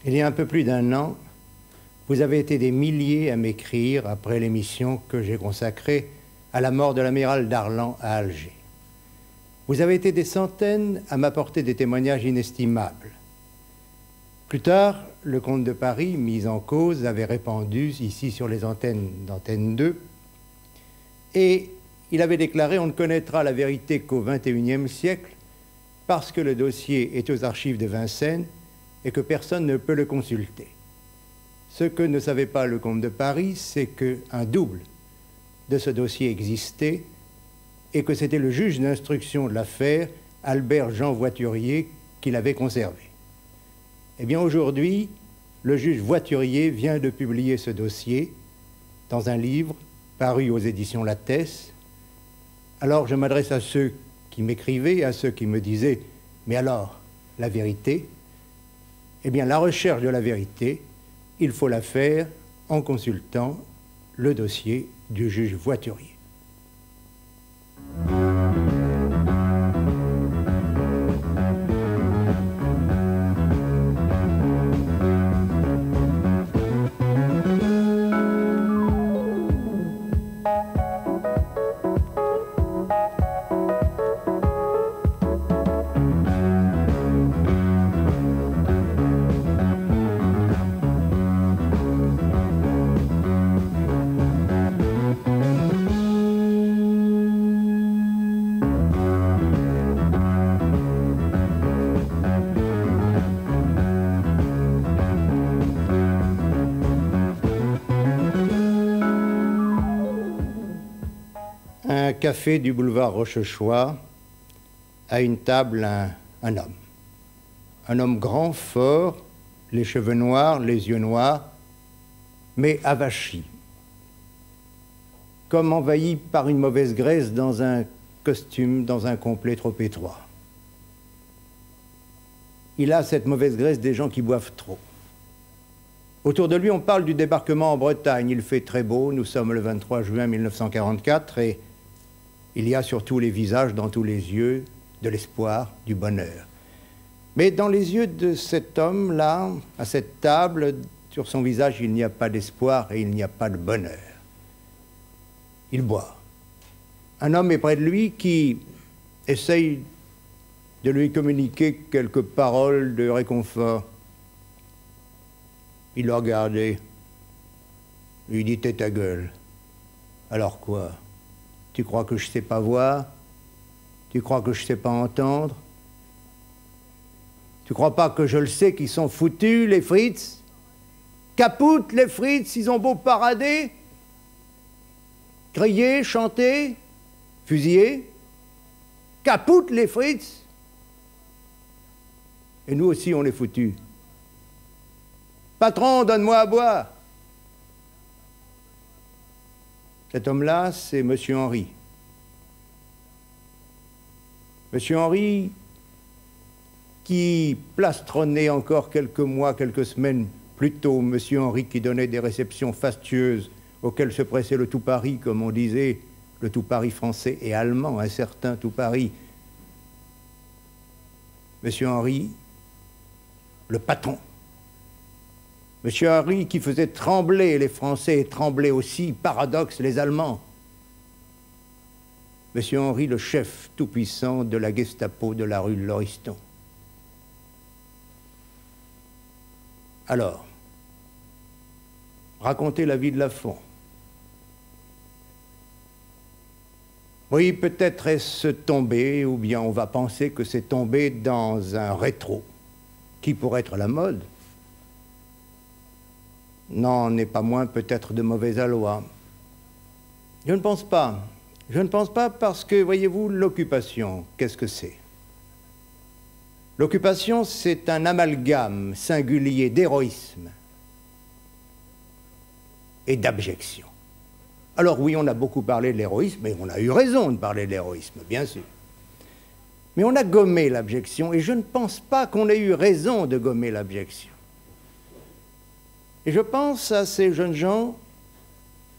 Il y a un peu plus d'un an, vous avez été des milliers à m'écrire après l'émission que j'ai consacrée à la mort de l'amiral Darlan à Alger. Vous avez été des centaines à m'apporter des témoignages inestimables. Plus tard, le comte de Paris, mis en cause, avait répandu ici sur les antennes d'Antenne 2, et il avait déclaré « On ne connaîtra la vérité qu'au XXIe siècle parce que le dossier est aux archives de Vincennes et que personne ne peut le consulter. » Ce que ne savait pas le comte de Paris, c'est qu'un double de ce dossier existait et que c'était le juge d'instruction de l'affaire, Albert Jean Voiturier, qui l'avait conservé. Eh bien, aujourd'hui, le juge Voiturier vient de publier ce dossier dans un livre paru aux éditions Lattès. Alors, je m'adresse à ceux qui m'écrivaient, à ceux qui me disaient « Mais alors, la vérité ?» Eh bien, la recherche de la vérité, il faut la faire en consultant le dossier du juge Voiturier. Un café du boulevard Rochechouart, à une table, un homme. Un homme grand, fort, les cheveux noirs, les yeux noirs, mais avachi, comme envahi par une mauvaise graisse dans un costume, dans un complet trop étroit. Il a cette mauvaise graisse des gens qui boivent trop. Autour de lui, on parle du débarquement en Bretagne. Il fait très beau, nous sommes le 23 juin 1944 et il y a sur tous les visages, dans tous les yeux, de l'espoir, du bonheur. Mais dans les yeux de cet homme-là, à cette table, sur son visage, il n'y a pas d'espoir et il n'y a pas de bonheur. Il boit. Un homme est près de lui qui essaye de lui communiquer quelques paroles de réconfort. Il l'a regardé. Il lui dit « Tais ta gueule. » Alors quoi? Tu crois que je ne sais pas voir? Tu crois que je ne sais pas entendre? Tu crois pas que je le sais qu'ils sont foutus, les Fritz? Capoute, les Fritz, ils ont beau parader, crier, chanter, fusiller. Capoute, les Fritz. Et nous aussi, on est foutus. Patron, donne-moi à boire. Cet homme-là, c'est M. Henry. M. Henry, qui plastronnait encore quelques mois, quelques semaines plus tôt, M. Henry qui donnait des réceptions fastueuses auxquelles se pressait le tout Paris, comme on disait, le tout Paris français et allemand, un certain tout Paris. M. Henry, le patron. M. Henry qui faisait trembler les Français et trembler aussi, paradoxe, les Allemands. M. Henry, le chef tout-puissant de la Gestapo de la rue Lauriston. Alors, racontez la vie de Lafont. Oui, peut-être est-ce tombé, ou bien on va penser que c'est tombé dans un rétro, qui pourrait être la mode. N'en n'est pas moins peut-être de mauvais aloi. Je ne pense pas. Je ne pense pas parce que, voyez-vous, l'occupation, qu'est-ce que c'est? L'occupation, c'est un amalgame singulier d'héroïsme et d'abjection. Alors oui, on a beaucoup parlé de l'héroïsme, et on a eu raison de parler de l'héroïsme, bien sûr. Mais on a gommé l'abjection, et je ne pense pas qu'on ait eu raison de gommer l'abjection. Et je pense à ces jeunes gens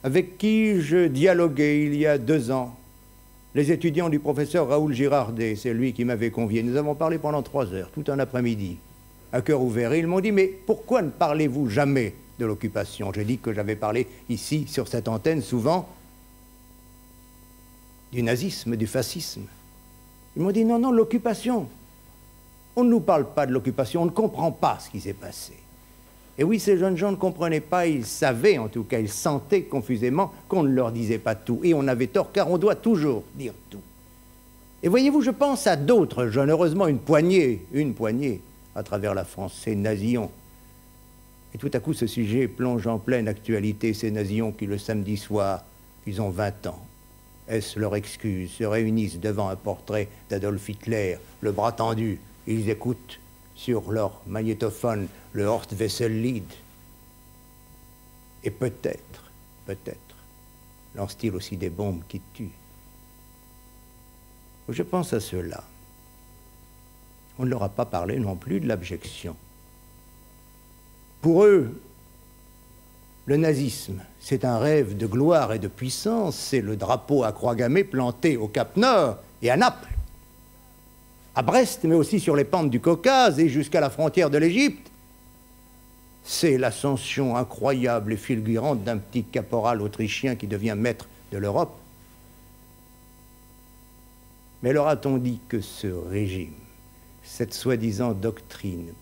avec qui je dialoguais il y a 2 ans, les étudiants du professeur Raoul Girardet, c'est lui qui m'avait convié. Nous avons parlé pendant 3 heures, tout un après-midi. à cœur ouvert. Et ils m'ont dit, mais pourquoi ne parlez-vous jamais de l'occupation? J'ai dit que j'avais parlé ici, sur cette antenne, souvent du nazisme, du fascisme. Ils m'ont dit, non, non, l'occupation. On ne nous parle pas de l'occupation, on ne comprend pas ce qui s'est passé. Et oui, ces jeunes gens ne comprenaient pas, ils savaient en tout cas, ils sentaient confusément qu'on ne leur disait pas tout. Et on avait tort, car on doit toujours dire tout. Et voyez-vous, je pense à d'autres jeunes, heureusement une poignée, à travers la France, ces nazillons. Et tout à coup, ce sujet plonge en pleine actualité, ces nazillons qui, le samedi soir, ils ont 20 ans. Est-ce leur excuse? Se réunissent devant un portrait d'Adolf Hitler, le bras tendu. Ils écoutent sur leur magnétophone le Horst Wessel-Lied. Et peut-être, lance-t-il aussi des bombes qui tuent. Je pense à cela. On ne leur a pas parlé non plus de l'abjection. Pour eux, le nazisme, c'est un rêve de gloire et de puissance, c'est le drapeau à croix gammée planté au Cap Nord et à Naples, à Brest, mais aussi sur les pentes du Caucase et jusqu'à la frontière de l'Égypte. C'est l'ascension incroyable et fulgurante d'un petit caporal autrichien qui devient maître de l'Europe. Mais leur a-t-on dit que ce régime, cette soi-disant doctrine,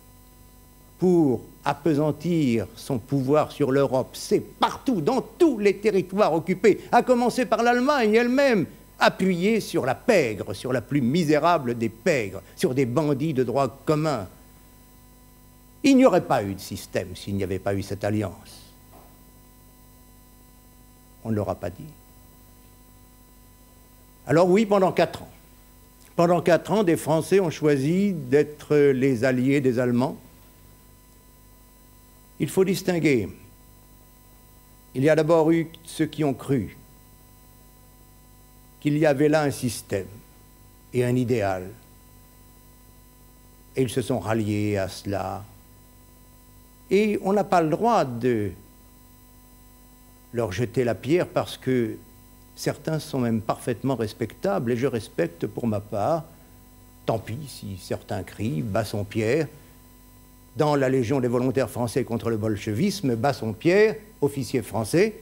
pour appesantir son pouvoir sur l'Europe, c'est partout, dans tous les territoires occupés, à commencer par l'Allemagne elle-même, appuyée sur la pègre, sur la plus misérable des pègres, sur des bandits de droit commun. Il n'y aurait pas eu de système s'il n'y avait pas eu cette alliance. On ne l'aura pas dit. Alors oui, pendant 4 ans. Pendant 4 ans, des Français ont choisi d'être les alliés des Allemands. Il faut distinguer. Il y a d'abord eu ceux qui ont cru qu'il y avait là un système et un idéal. Et ils se sont ralliés à cela. Et on n'a pas le droit de leur jeter la pierre parce que certains sont même parfaitement respectables, et je respecte pour ma part, tant pis si certains crient, Bassompierre, dans la Légion des volontaires français contre le bolchevisme, Bassompierre, officier français,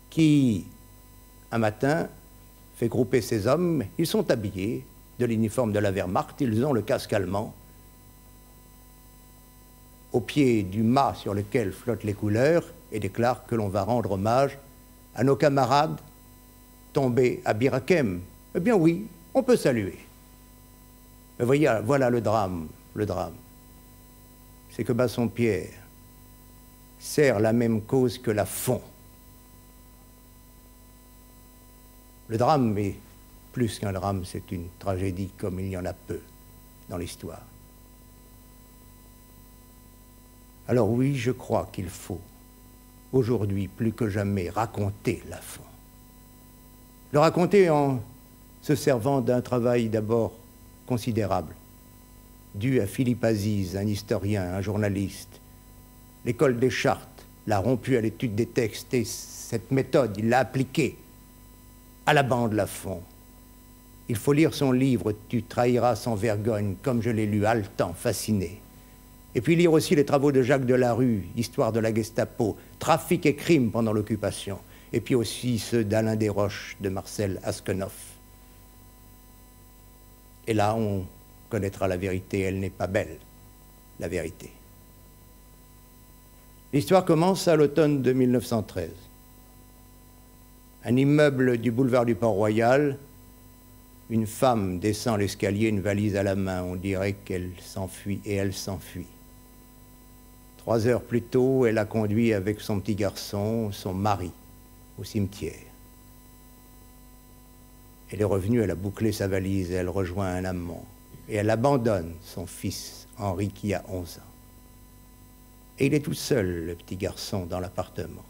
qui, un matin, fait grouper ses hommes, ils sont habillés de l'uniforme de la Wehrmacht, ils ont le casque allemand, au pied du mât sur lequel flottent les couleurs, et déclare que l'on va rendre hommage à nos camarades tombés à Bir Hakeim. Eh bien oui, on peut saluer. Mais voyez, voilà le drame. C'est que Bassompierre sert la même cause que la Fon. Le drame est plus qu'un drame, c'est une tragédie comme il y en a peu dans l'histoire. Alors oui, je crois qu'il faut aujourd'hui, plus que jamais, raconter la Fon. Le raconter en se servant d'un travail d'abord considérable, dû à Philippe Aziz, un historien, un journaliste. L'école des Chartes l'a rompu à l'étude des textes et cette méthode, il l'a appliquée à la bande Lafon. Il faut lire son livre « Tu trahiras sans vergogne », comme je l'ai lu, haletant, fasciné. Et puis lire aussi les travaux de Jacques Delarue, Histoire de la Gestapo, Trafic et crime pendant l'occupation, et puis aussi ceux d'Alain Desroches, de Marcel Asquenoff. Et là, on connaîtra la vérité, elle n'est pas belle, la vérité. L'histoire commence à l'automne de 1913. Un immeuble du boulevard du Port-Royal, une femme descend l'escalier, une valise à la main, on dirait qu'elle s'enfuit, et elle s'enfuit. 3 heures plus tôt, elle a conduit avec son petit garçon, son mari, au cimetière. Elle est revenue, elle a bouclé sa valise, elle rejoint un amant. Et elle abandonne son fils, Henri, qui a 11 ans. Et il est tout seul, le petit garçon, dans l'appartement.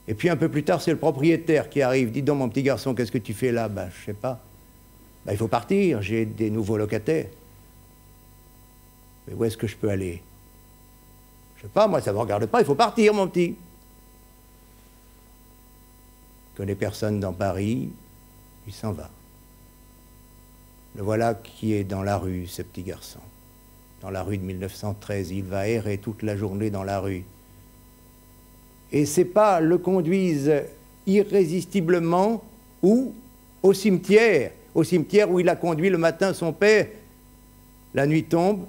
Et puis un peu plus tard, c'est le propriétaire qui arrive. « Dis donc, mon petit garçon, qu'est-ce que tu fais là ?» « Ben, je sais pas. Ben, il faut partir, j'ai des nouveaux locataires. » « Mais où est-ce que je peux aller ?»« Je sais pas, moi, ça ne me regarde pas, il faut partir, mon petit. » Il connaît personne dans Paris, il s'en va. Le voilà qui est dans la rue, ce petit garçon. Dans la rue de 1913, il va errer toute la journée dans la rue. Et ses pas le conduisent irrésistiblement où? Au cimetière où il a conduit le matin son père. La nuit tombe,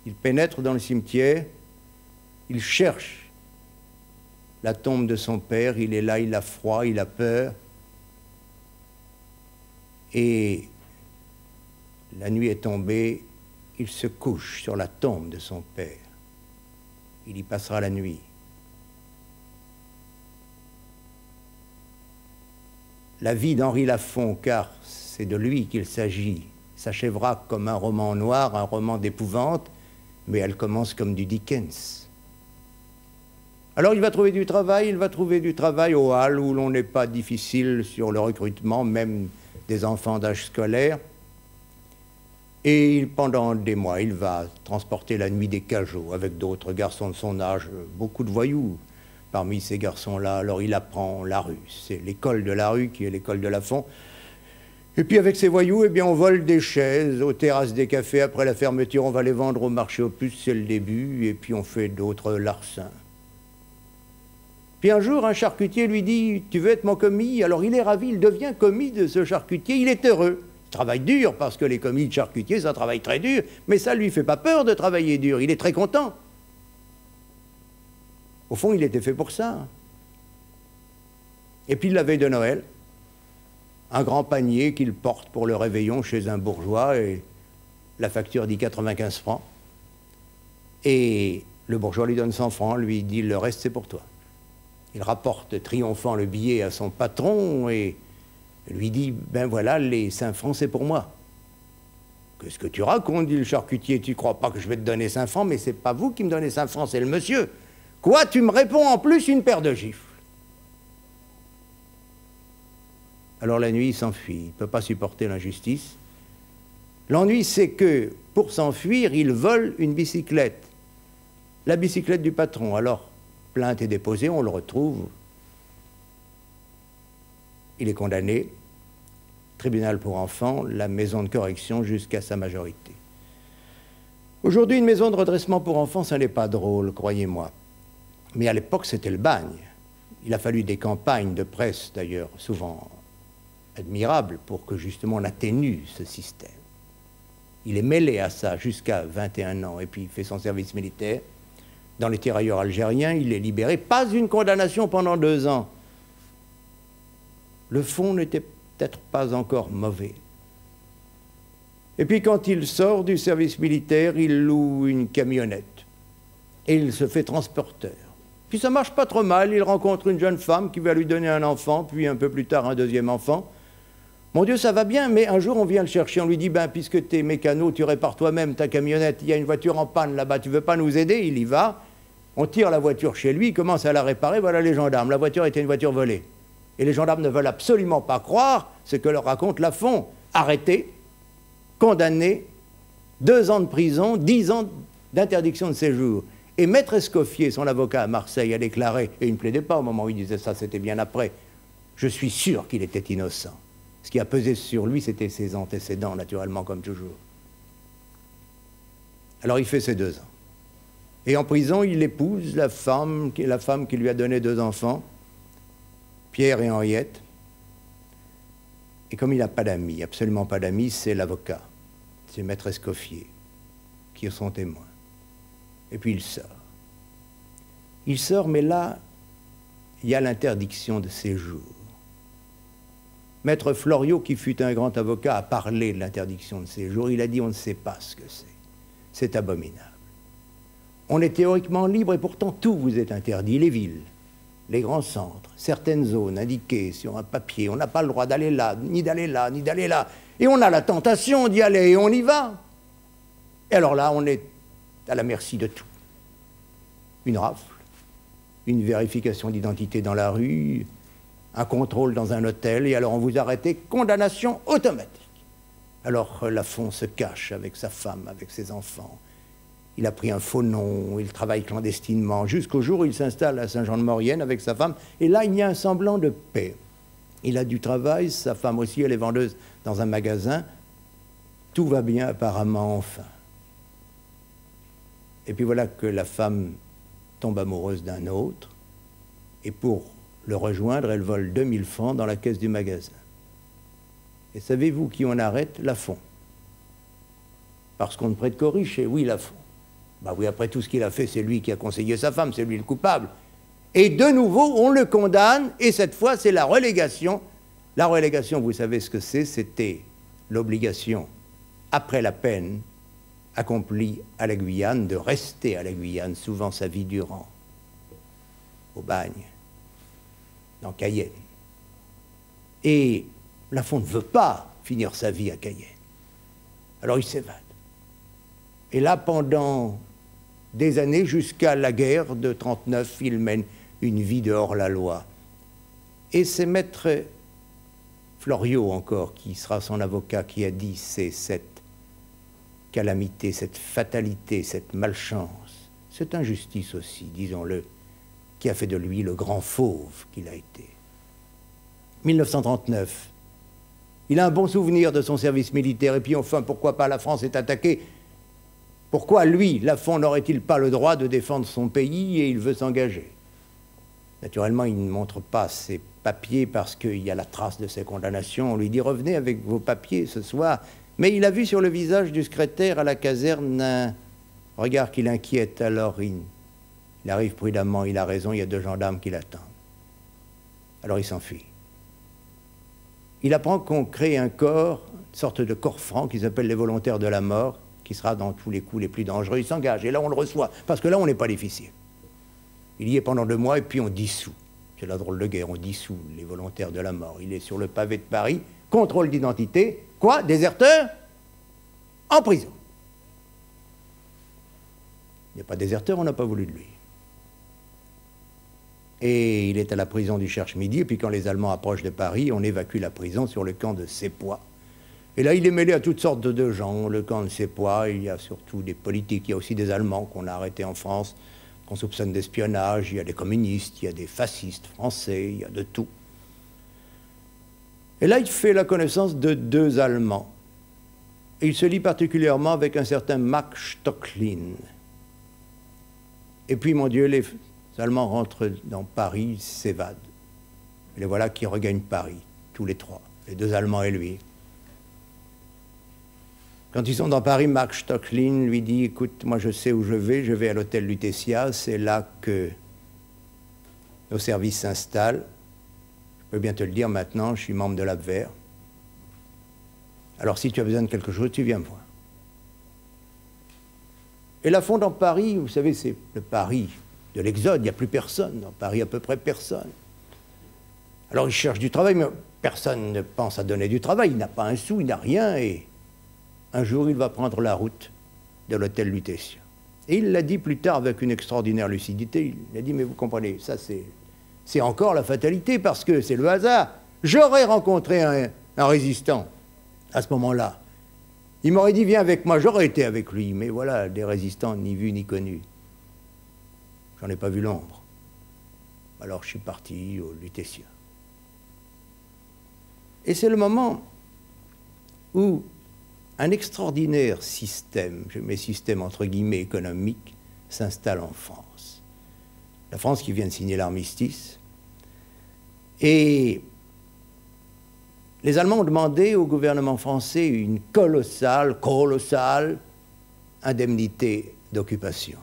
il pénètre dans le cimetière, il cherche la tombe de son père, il est là, il a froid, il a peur. Et la nuit est tombée, il se couche sur la tombe de son père. Il y passera la nuit. La vie d'Henri Lafon, car c'est de lui qu'il s'agit, s'achèvera comme un roman noir, un roman d'épouvante, mais elle commence comme du Dickens. Alors il va trouver du travail au Halles, où l'on n'est pas difficile sur le recrutement, même des enfants d'âge scolaire. Et pendant des mois, il va transporter la nuit des cajots avec d'autres garçons de son âge, beaucoup de voyous. Parmi ces garçons-là, alors il apprend la rue. C'est l'école de la rue qui est l'école de Lafon. Et puis avec ces voyous, eh bien, on vole des chaises aux terrasses des cafés. Après la fermeture, on va les vendre au marché aux puces, c'est le début. Et puis on fait d'autres larcins. Puis un jour, un charcutier lui dit « Tu veux être mon commis ?» Alors il est ravi, il devient commis de ce charcutier. Il est heureux. Il travaille dur parce que les commis de charcutier, ça travaille très dur. Mais ça ne lui fait pas peur de travailler dur. Il est très content. Au fond, il était fait pour ça. Et puis la veille de Noël, un grand panier qu'il porte pour le réveillon chez un bourgeois, et la facture dit 95 francs. Et le bourgeois lui donne 100 francs, lui dit « Le reste, c'est pour toi ». Il rapporte triomphant le billet à son patron et lui dit « Ben voilà, les 5 francs, c'est pour moi ». « Qu'est-ce que tu racontes ?» dit le charcutier. « Tu crois pas que je vais te donner 5 francs, mais c'est pas vous qui me donnez 5 francs, c'est le monsieur. » « Quoi, tu me réponds en plus une paire de gifles ?» Alors la nuit, il s'enfuit. Il ne peut pas supporter l'injustice. L'ennui, c'est que, pour s'enfuir, il vole une bicyclette. La bicyclette du patron. Alors, plainte est déposée, on le retrouve. Il est condamné. Tribunal pour enfants, la maison de correction jusqu'à sa majorité. Aujourd'hui, une maison de redressement pour enfants, ça n'est pas drôle, croyez-moi. Mais à l'époque, c'était le bagne. Il a fallu des campagnes de presse, d'ailleurs, souvent admirables, pour que justement on atténue ce système. Il est mêlé à ça jusqu'à 21 ans, et puis il fait son service militaire. Dans les tirailleurs algériens, il est libéré. Pas une condamnation pendant 2 ans. Le fond n'était peut-être pas encore mauvais. Et puis quand il sort du service militaire, il loue une camionnette. Et il se fait transporteur. Puis ça marche pas trop mal, il rencontre une jeune femme qui va lui donner un enfant, puis un peu plus tard un deuxième enfant. Mon Dieu, ça va bien, mais un jour on vient le chercher, on lui dit « Ben, puisque tu es mécano, tu répares toi-même ta camionnette, il y a une voiture en panne là-bas, tu veux pas nous aider ?» Il y va, on tire la voiture chez lui, il commence à la réparer, voilà les gendarmes. La voiture était une voiture volée. Et les gendarmes ne veulent absolument pas croire ce que leur raconte Lafon. Arrêté, condamné, 2 ans de prison, 10 ans d'interdiction de séjour. Et Maître Escoffier, son avocat à Marseille, a déclaré, et il ne plaidait pas au moment où il disait ça, c'était bien après, je suis sûr qu'il était innocent. Ce qui a pesé sur lui, c'était ses antécédents, naturellement, comme toujours. Alors il fait ses 2 ans. Et en prison, il épouse la femme qui lui a donné 2 enfants, Pierre et Henriette. Et comme il n'a pas d'amis, absolument pas d'amis, c'est l'avocat, c'est Maître Escoffier, qui est son témoin. Et puis il sort. Il sort, mais là, il y a l'interdiction de séjour. Maître Floriot, qui fut un grand avocat, a parlé de l'interdiction de séjour. Il a dit, on ne sait pas ce que c'est. C'est abominable. On est théoriquement libre et pourtant tout vous est interdit. Les villes, les grands centres, certaines zones indiquées sur un papier. On n'a pas le droit d'aller là, ni d'aller là, ni d'aller là. Et on a la tentation d'y aller et on y va. Et alors là, on est à la merci de tout. Une rafle, une vérification d'identité dans la rue, un contrôle dans un hôtel, et alors on vous arrête, condamnation automatique. Alors Lafon se cache avec sa femme, avec ses enfants. Il a pris un faux nom, il travaille clandestinement, jusqu'au jour où il s'installe à Saint-Jean-de-Maurienne avec sa femme, et là il y a un semblant de paix. Il a du travail, sa femme aussi, elle est vendeuse dans un magasin. Tout va bien apparemment, enfin. Et puis voilà que la femme tombe amoureuse d'un autre, et pour le rejoindre, elle vole 2000 francs dans la caisse du magasin. Et savez-vous qui on arrête? Lafont. Parce qu'on ne prête qu'aux riches, et oui, Lafont. Bah oui, après tout ce qu'il a fait, c'est lui qui a conseillé sa femme, c'est lui le coupable. Et de nouveau, on le condamne, et cette fois, c'est la relégation. La relégation, vous savez ce que c'est? C'était l'obligation, après la peine accomplie à la Guyane, de rester à la Guyane, souvent sa vie durant, au bagne, dans Cayenne. Et Lafont ne veut pas finir sa vie à Cayenne. Alors il s'évade. Et là, pendant des années, jusqu'à la guerre de 1939, il mène une vie de hors-la-loi. Et c'est maître Floriot encore, qui sera son avocat, qui a dit c'est cette calamité, cette fatalité, cette malchance, cette injustice aussi, disons-le, qui a fait de lui le grand fauve qu'il a été. 1939, il a un bon souvenir de son service militaire, et puis enfin, pourquoi pas la France est attaquée? Pourquoi lui, Lafont, n'aurait-il pas le droit de défendre son pays, et il veut s'engager? Naturellement, il ne montre pas ses papiers parce qu'il y a la trace de ses condamnations. On lui dit « Revenez avec vos papiers ce soir ». Mais il a vu sur le visage du secrétaire à la caserne un regard qui l'inquiète. Alors il arrive prudemment, il a raison, il y a 2 gendarmes qui l'attendent. Alors il s'enfuit. Il apprend qu'on crée un corps, une sorte de corps franc qui s'appelle les volontaires de la mort, qui sera dans tous les coups les plus dangereux. Il s'engage et là on le reçoit, parce que là on n'est pas difficile. Il y est pendant 2 mois et puis on dissout. C'est la drôle de guerre, on dissout les volontaires de la mort. Il est sur le pavé de Paris, contrôle d'identité. Quoi? Déserteur? En prison. Il n'y a pas déserteur, on n'a pas voulu de lui. Et il est à la prison du Cherche-Midi, et puis quand les Allemands approchent de Paris, on évacue la prison sur le camp de Sépois. Et là, il est mêlé à toutes sortes de gens. Le camp de Sépois, il y a surtout des politiques, il y a aussi des Allemands qu'on a arrêtés en France, qu'on soupçonne d'espionnage, il y a des communistes, il y a des fascistes français, il y a de tout. Et là, il fait la connaissance de 2 Allemands. Et il se lie particulièrement avec un certain Max Stocklin. Et puis, mon Dieu, les Allemands rentrent dans Paris, s'évadent. Et les voilà qui regagnent Paris, tous les 3, les 2 Allemands et lui. Quand ils sont dans Paris, Max Stocklin lui dit « Écoute, moi je sais où je vais à l'hôtel Lutetia, c'est là que nos services s'installent. Je peux bien te le dire maintenant, je suis membre de l'Abwehr. Alors si tu as besoin de quelque chose, tu viens me voir. » Et Lafont dans Paris, vous savez, c'est le Paris de l'Exode, il n'y a plus personne, dans Paris à peu près personne. Alors il cherche du travail, mais personne ne pense à donner du travail, il n'a pas un sou, il n'a rien, et un jour il va prendre la route de l'hôtel Lutetia. Et il l'a dit plus tard avec une extraordinaire lucidité, il a dit, mais vous comprenez, ça c'est encore la fatalité, parce que c'est le hasard. J'aurais rencontré un résistant à ce moment-là. Il m'aurait dit, viens avec moi, j'aurais été avec lui, mais voilà, des résistants ni vus ni connus. J'en ai pas vu l'ombre. Alors je suis parti au Lutetia. Et c'est le moment où un extraordinaire système, je mets système entre guillemets économique, s'installe en France. La France qui vient de signer l'armistice. Et les Allemands ont demandé au gouvernement français une colossale indemnité d'occupation.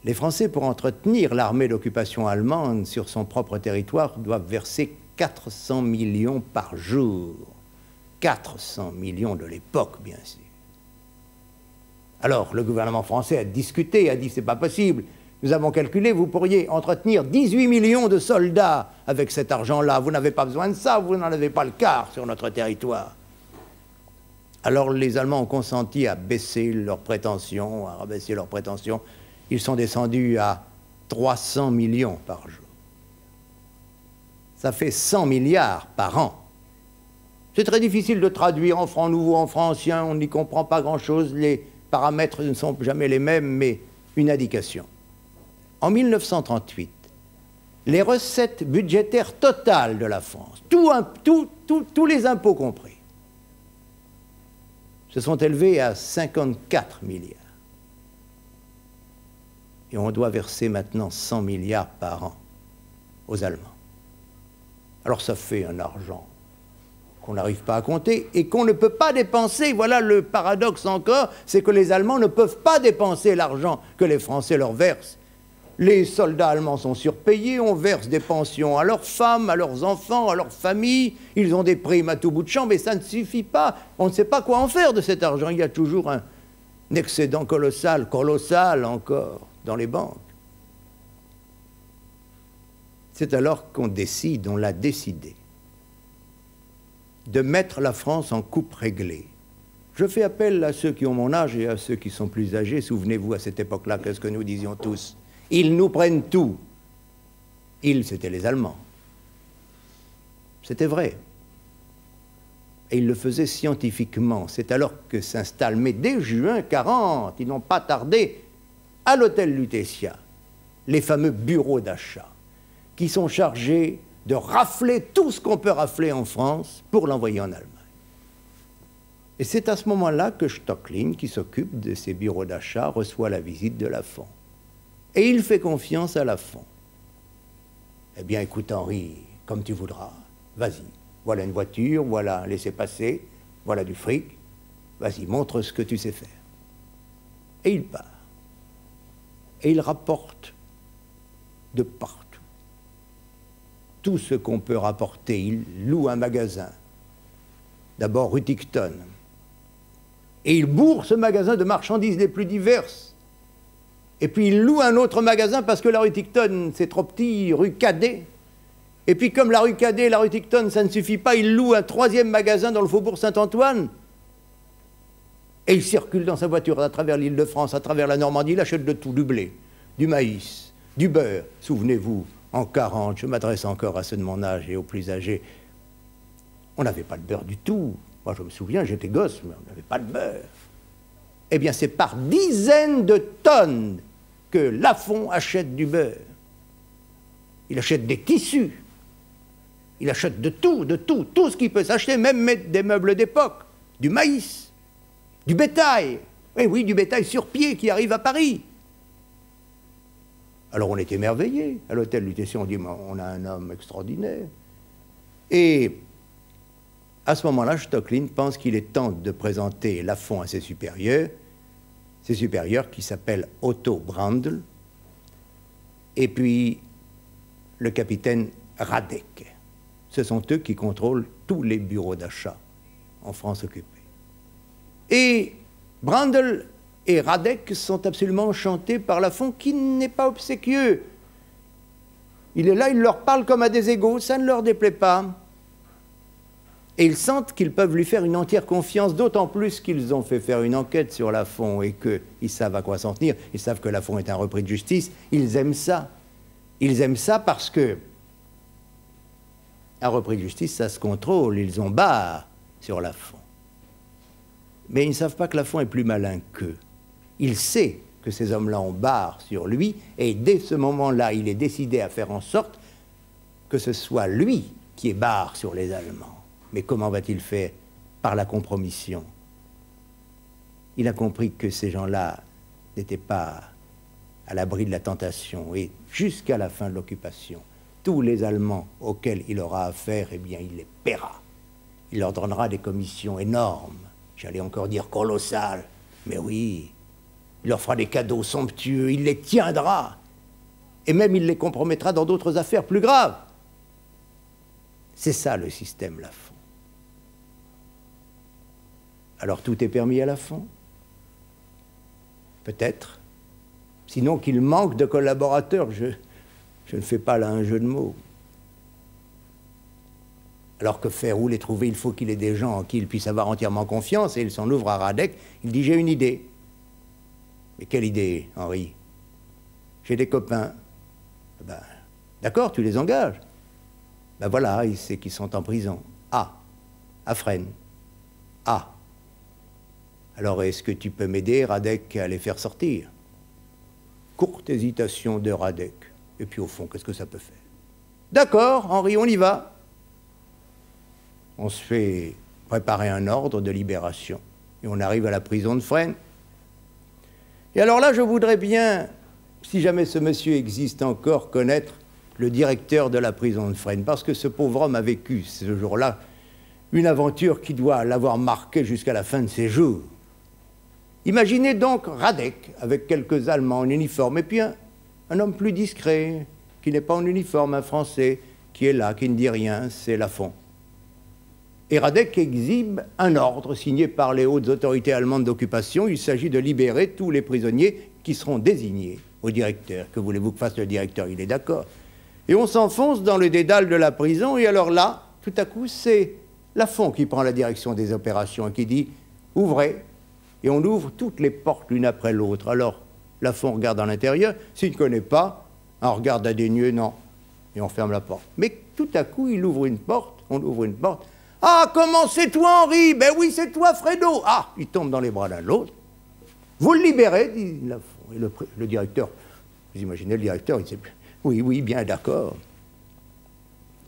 Les Français, pour entretenir l'armée d'occupation allemande sur son propre territoire, doivent verser 400 millions par jour. 400 millions de l'époque, bien sûr. Alors, le gouvernement français a discuté, a dit, c'est pas possible. Nous avons calculé, vous pourriez entretenir 18 millions de soldats avec cet argent-là. Vous n'avez pas besoin de ça, vous n'en avez pas le quart sur notre territoire. Alors, les Allemands ont consenti à baisser leurs prétentions, à rabaisser leurs prétentions. Ils sont descendus à 300 millions par jour. Ça fait 100 milliards par an. C'est très difficile de traduire en francs nouveaux, en francs anciens, on n'y comprend pas grand-chose, les paramètres ne sont jamais les mêmes, mais une indication. En 1938, les recettes budgétaires totales de la France, tous les impôts compris, se sont élevés à 54 milliards. Et on doit verser maintenant 100 milliards par an aux Allemands. Alors ça fait un argent qu'on n'arrive pas à compter et qu'on ne peut pas dépenser. Voilà le paradoxe encore, c'est que les Allemands ne peuvent pas dépenser l'argent que les Français leur versent. Les soldats allemands sont surpayés, on verse des pensions à leurs femmes, à leurs enfants, à leurs familles, ils ont des primes à tout bout de champ, mais ça ne suffit pas. On ne sait pas quoi en faire de cet argent. Il y a toujours un excédent colossal encore, dans les banques. C'est alors qu'on décide, on l'a décidé, de mettre la France en coupe réglée. Je fais appel à ceux qui ont mon âge et à ceux qui sont plus âgés. Souvenez-vous, à cette époque-là, qu'est-ce que nous disions tous? Ils nous prennent tout. Ils, c'était les Allemands. C'était vrai. Et ils le faisaient scientifiquement. C'est alors que s'installe, mais dès juin 40, ils n'ont pas tardé, à l'hôtel Lutetia, les fameux bureaux d'achat, qui sont chargés de rafler tout ce qu'on peut rafler en France pour l'envoyer en Allemagne. Et c'est à ce moment-là que Stocklin, qui s'occupe de ces bureaux d'achat, reçoit la visite de Lafon. Et il fait confiance à Lafon. Eh bien, écoute Henri, comme tu voudras, vas-y. Voilà une voiture, voilà un laissez-passer, voilà du fric. Vas-y, montre ce que tu sais faire. Et il part. Et il rapporte de partout. Tout ce qu'on peut rapporter. Il loue un magasin. D'abord rue Tiquetonne. Et il bourre ce magasin de marchandises les plus diverses. Et puis il loue un autre magasin parce que la rue Tiquetonne, c'est trop petit, rue Cadet. Et puis comme la rue Cadet et la rue Tiquetonne, ça ne suffit pas, il loue un troisième magasin dans le faubourg Saint-Antoine. Et il circule dans sa voiture à travers l'Île-de-France, à travers la Normandie, il achète de tout, du blé, du maïs, du beurre. Souvenez-vous, en 40, je m'adresse encore à ceux de mon âge et aux plus âgés, on n'avait pas de beurre du tout. Moi je me souviens, j'étais gosse, mais on n'avait pas de beurre. Eh bien c'est par dizaines de tonnes que Lafon achète du beurre. Il achète des tissus. Il achète de tout ce qui peut s'acheter, même des meubles d'époque, du maïs, du bétail. Eh oui, du bétail sur pied qui arrive à Paris. Alors on est émerveillés. À l'hôtel Lutetia, on dit, on a un homme extraordinaire. Et à ce moment-là, Stocklin pense qu'il est temps de présenter Lafon à ses supérieurs qui s'appellent Otto Brandl, et puis le capitaine Radek. Ce sont eux qui contrôlent tous les bureaux d'achat en France occupée. Et Brandl et Radek sont absolument enchantés par Lafon, qui n'est pas obséquieux. Il est là, il leur parle comme à des égaux, ça ne leur déplaît pas. Et ils sentent qu'ils peuvent lui faire une entière confiance, d'autant plus qu'ils ont fait faire une enquête sur Lafon et qu'ils savent à quoi s'en tenir. Ils savent que Lafon est un repris de justice. Ils aiment ça. Ils aiment ça parce que un repris de justice, ça se contrôle. Ils ont barre sur Lafon. Mais ils ne savent pas que Lafon est plus malin qu'eux. Il sait que ces hommes-là ont barre sur lui, et dès ce moment-là, il est décidé à faire en sorte que ce soit lui qui ait barre sur les Allemands. Mais comment va-t-il faire? Par la compromission. Il a compris que ces gens-là n'étaient pas à l'abri de la tentation. Et jusqu'à la fin de l'occupation, tous les Allemands auxquels il aura affaire, eh bien, il les paiera. Il leur donnera des commissions énormes. J'allais encore dire colossales. Mais oui, il leur fera des cadeaux somptueux, il les tiendra. Et même il les compromettra dans d'autres affaires plus graves. C'est ça le système Lafon. Alors tout est permis à Lafon? Peut-être. Sinon qu'il manque de collaborateurs, je ne fais pas là un jeu de mots. Alors que faire, où les trouver? Il faut qu'il ait des gens en qui il puisse avoir entièrement confiance, et il s'en ouvre à Radek. Il dit, j'ai une idée. Mais quelle idée, Henri? J'ai des copains. Ben, d'accord, tu les engages. Ben voilà, il sait qu'ils sont en prison. Ah, à Fresnes. Ah. Alors, est-ce que tu peux m'aider, Radek, à les faire sortir? Courte hésitation de Radek. Et puis, au fond, qu'est-ce que ça peut faire? D'accord, Henri, on y va. On se fait préparer un ordre de libération. Et on arrive à la prison de Fresnes. Et alors là, je voudrais bien, si jamais ce monsieur existe encore, connaître le directeur de la prison de Fresnes, parce que ce pauvre homme a vécu ce jour-là une aventure qui doit l'avoir marqué jusqu'à la fin de ses jours. Imaginez donc Radek avec quelques Allemands en uniforme, et puis un homme plus discret, qui n'est pas en uniforme, un Français, qui est là, qui ne dit rien, c'est Lafont. Et Radek exhibe un ordre signé par les hautes autorités allemandes d'occupation. Il s'agit de libérer tous les prisonniers qui seront désignés au directeur. Que voulez-vous que fasse le directeur? Il est d'accord. Et on s'enfonce dans le dédale de la prison, et alors là, tout à coup, c'est Lafont qui prend la direction des opérations et qui dit « ouvrez ». Et on ouvre toutes les portes l'une après l'autre. Alors, Lafont regarde à l'intérieur. S'il ne connaît pas, on regarde à des nueux, non. Et on ferme la porte. Mais tout à coup, il ouvre une porte, on ouvre une porte. « Ah, comment c'est toi, Henri? Ben oui, c'est toi, Fredo. » Ah, il tombe dans les bras l'un de l'autre. « Vous le libérez, dit Lafont. » Et le directeur, vous imaginez le directeur, il dit « oui, oui, bien d'accord. »